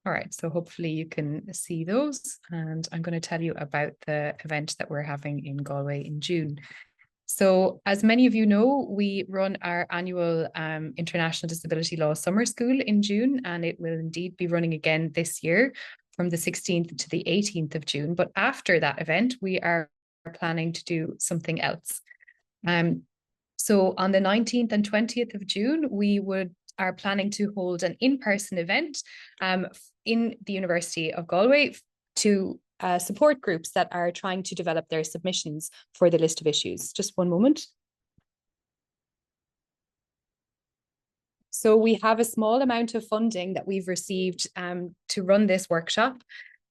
All right, so hopefully you can see those, and I'm going to tell you about the event that we're having in Galway in June. So as many of you know, we run our annual International Disability Law Summer School in June, and it will indeed be running again this year from the 16th to the 18th of June. But after that event, we are planning to do something else. So on the 19th and 20th of June, we are planning to hold an in-person event in the University of Galway to support groups that are trying to develop their submissions for the list of issues. Just one moment. So we have a small amount of funding that we've received to run this workshop,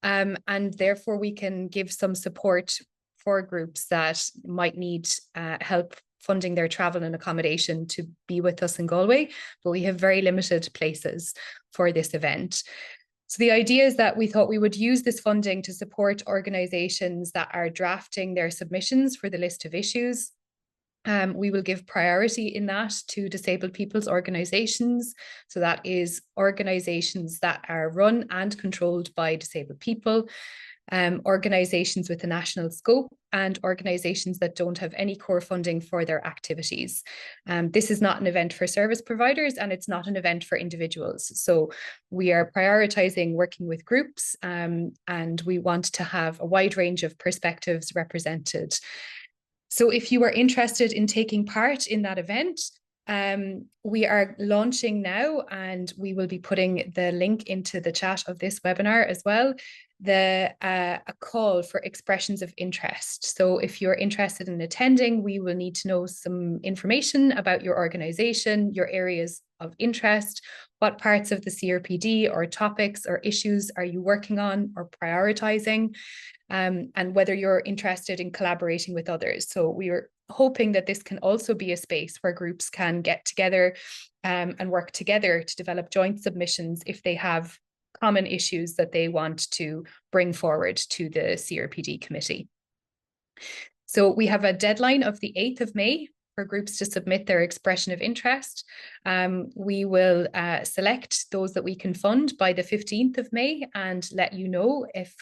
and therefore we can give some support for groups that might need help funding their travel and accommodation to be with us in Galway, but we have very limited places for this event. So the idea is that we thought we would use this funding to support organisations that are drafting their submissions for the list of issues. We will give priority in that to disabled people's organisations. So that is organisations that are run and controlled by disabled people, organisations with a national scope, and organisations that don't have any core funding for their activities. This is not an event for service providers, and it's not an event for individuals. So we are prioritising working with groups, and we want to have a wide range of perspectives represented. So if you are interested in taking part in that event, we are launching now, and we will be putting the link into the chat of this webinar as well, a call for expressions of interest. So if you're interested in attending, we will need to know some information about your organisation, your areas of interest, what parts of the CRPD or topics or issues are you working on or prioritising, and whether you're interested in collaborating with others. So we are hoping that this can also be a space where groups can get together and work together to develop joint submissions if they have common issues that they want to bring forward to the CRPD committee. So we have a deadline of the 8th of May for groups to submit their expression of interest. We will select those that we can fund by the 15th of May and let you know if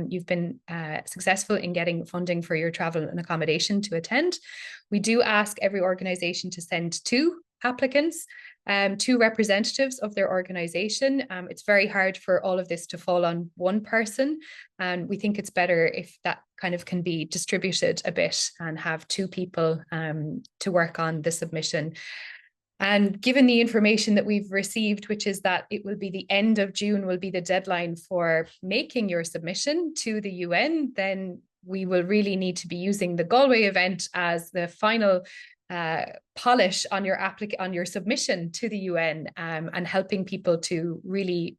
you've been successful in getting funding for your travel and accommodation to attend. We do ask every organisation to send 2 applicants, 2 representatives of their organisation. It's very hard for all of this to fall on one person, and we think it's better if that kind of can be distributed a bit and have 2 people to work on the submission. And given the information that we've received, which is that it will be the end of June will be the deadline for making your submission to the UN, then we will really need to be using the Galway event as the final polish on your submission to the UN, and helping people to really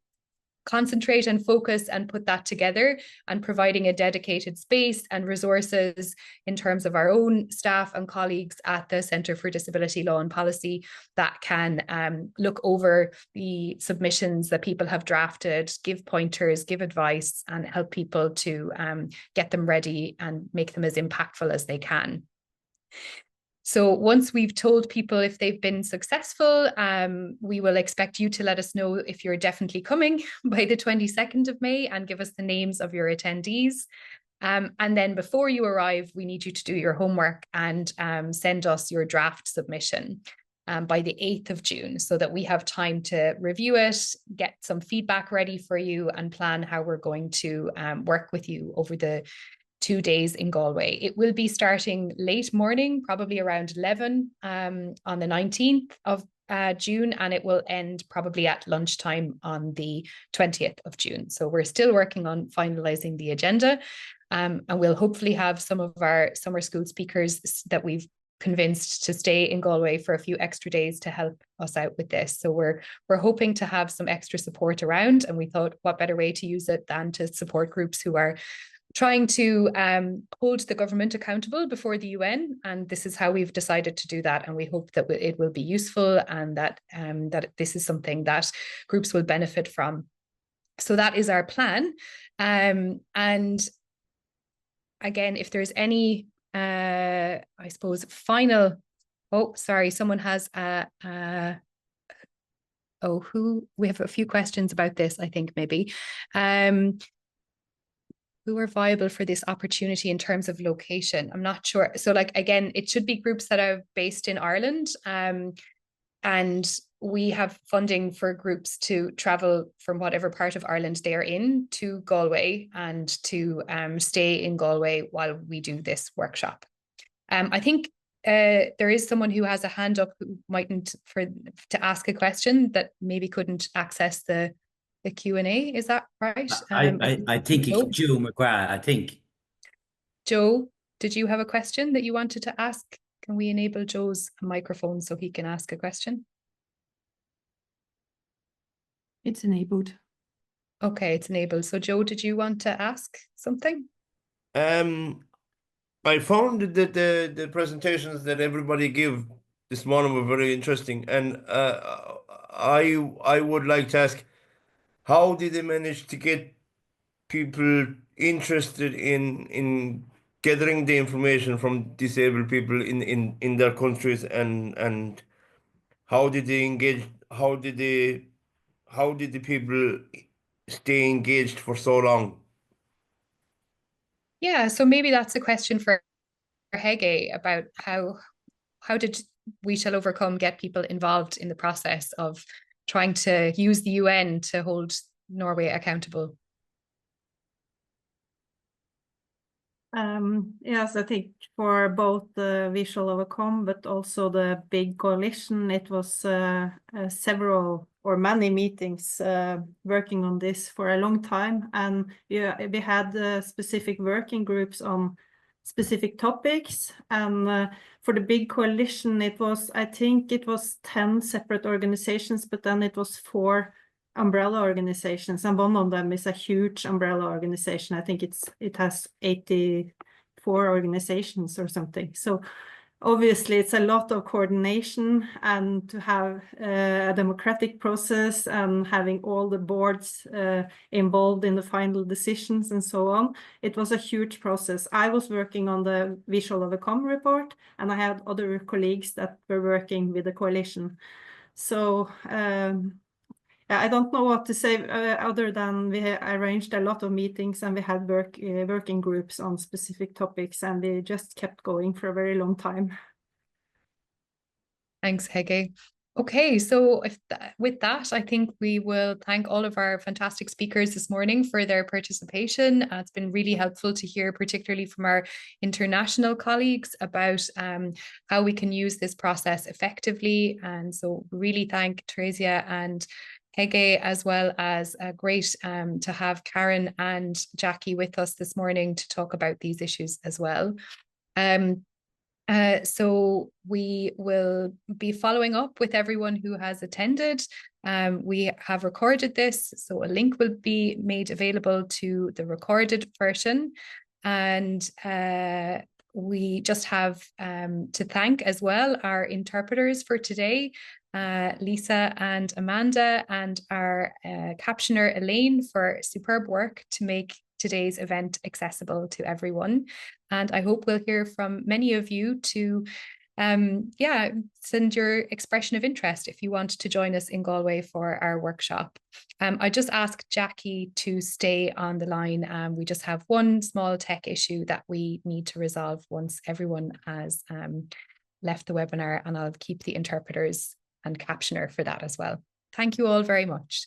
concentrate and focus and put that together, and providing a dedicated space and resources in terms of our own staff and colleagues at the Centre for Disability Law and Policy that can look over the submissions that people have drafted, give pointers, give advice, and help people to get them ready and make them as impactful as they can. So once we've told people if they've been successful, we will expect you to let us know if you're definitely coming by the 22nd of May and give us the names of your attendees. And then before you arrive, we need you to do your homework and send us your draft submission by the 8th of June so that we have time to review it, get some feedback ready for you, and plan how we're going to work with you over the 2 days in Galway. It will be starting late morning, probably around 11 on the 19th of June, and it will end probably at lunchtime on the 20th of June. So we're still working on finalising the agenda, and we'll hopefully have some of our summer school speakers that we've convinced to stay in Galway for a few extra days to help us out with this. So we're hoping to have some extra support around, and we thought what better way to use it than to support groups who are trying to hold the government accountable before the UN, and this is how we've decided to do that. And we hope that it will be useful, and that this is something that groups will benefit from. So that is our plan. And again, if there's any, I suppose, final. Oh, sorry, someone has we have a few questions about this, I think maybe. Who are viable for this opportunity in terms of location? I'm not sure. So like, again, it should be groups that are based in Ireland. And we have funding for groups to travel from whatever part of Ireland they are in to Galway, and to stay in Galway while we do this workshop. I think there is someone who has a hand up who mightn't to ask a question that maybe couldn't access the Q&A, is that right? I think it's Joe McGrath, I think. Joe, did you have a question that you wanted to ask? Can we enable Joe's microphone so he can ask a question? It's enabled. Okay, it's enabled. So Joe, did you want to ask something? I found that the presentations that everybody gave this morning were very interesting, and I would like to ask, how did they manage to get people interested in gathering the information from disabled people in their countries, and how did they engage? How did the people stay engaged for so long? Yeah, so maybe that's a question for Hege about how did We Shall Overcome get people involved in the process of trying to use the UN to hold Norway accountable? Yes, I think for both the We Shall Overcome, but also the big coalition, it was several or many meetings working on this for a long time. And we had specific working groups on specific topics. And for the big coalition, I think it was 10 separate organizations, but then it was 4 umbrella organizations, and one of them is a huge umbrella organization. I think it has 84 organizations or something. So obviously it's a lot of coordination, and to have a democratic process and having all the boards involved in the final decisions and so on. It was a huge process. I was working on the Visual Overcome report, and I had other colleagues that were working with the coalition. So I don't know what to say other than we arranged a lot of meetings, and we had working groups on specific topics, and we just kept going for a very long time. Thanks, Hege. Okay, so with that, I think we will thank all of our fantastic speakers this morning for their participation. It's been really helpful to hear, particularly from our international colleagues, about how we can use this process effectively. And so really thank Theresia and Hege, as well as great to have Karen and Jackie with us this morning to talk about these issues as well. So we will be following up with everyone who has attended. We have recorded this, so a link will be made available to the recorded version. And we just have to thank as well our interpreters for today, Lisa and Amanda, and our captioner Elaine, for superb work to make today's event accessible to everyone. And I hope we'll hear from many of you to send your expression of interest if you want to join us in Galway for our workshop. I just asked Jackie to stay on the line. We just have one small tech issue that we need to resolve once everyone has left the webinar, and I'll keep the interpreters and captioner for that as well. Thank you all very much.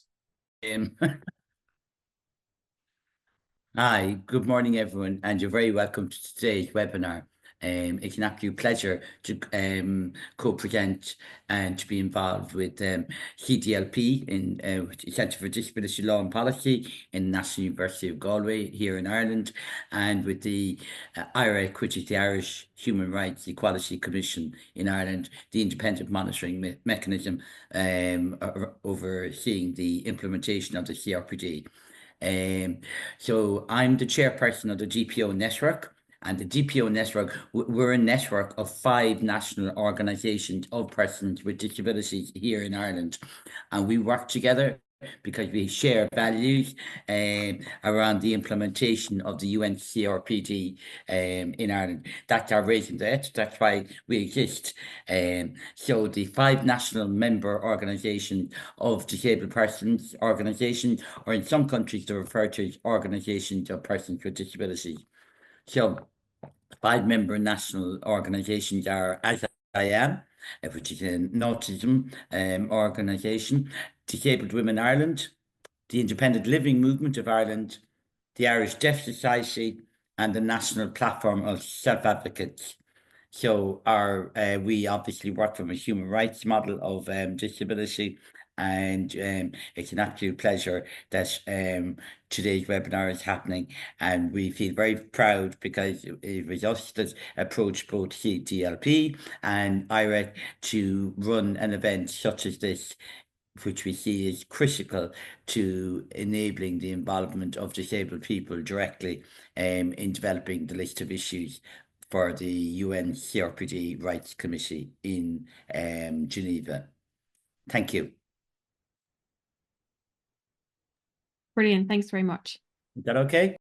Hi, good morning, everyone, and you're very welcome to today's webinar. It's an absolute pleasure to co-present and to be involved with CDLP in Centre for Disability Law and Policy in the National University of Galway here in Ireland, and with the IREC, which is the Irish Human Rights Equality Commission in Ireland, the independent monitoring mechanism overseeing the implementation of the CRPD. So I'm the chairperson of the GPO network, and the GPO network, we're a network of 5 national organisations of persons with disabilities here in Ireland, and we work together because we share values around the implementation of the UNCRPD in Ireland. That's our raison d'etre, that's why we exist. So the 5 national member organisations of disabled persons organisations, or in some countries they're referred to as organisations of persons with disabilities. So 5 member national organisations are As I Am, which is an autism organisation, Disabled Women Ireland, the Independent Living Movement of Ireland, the Irish Deaf Society, and the National Platform of Self-Advocates. So we obviously work from a human rights model of disability, and it's an absolute pleasure that today's webinar is happening, and we feel very proud because it was us that approached both CDLP and IREC to run an event such as this, which we see is critical to enabling the involvement of disabled people directly in developing the list of issues for the UNCRPD Rights Committee in Geneva. Thank you. Brilliant. Thanks very much. Is that okay?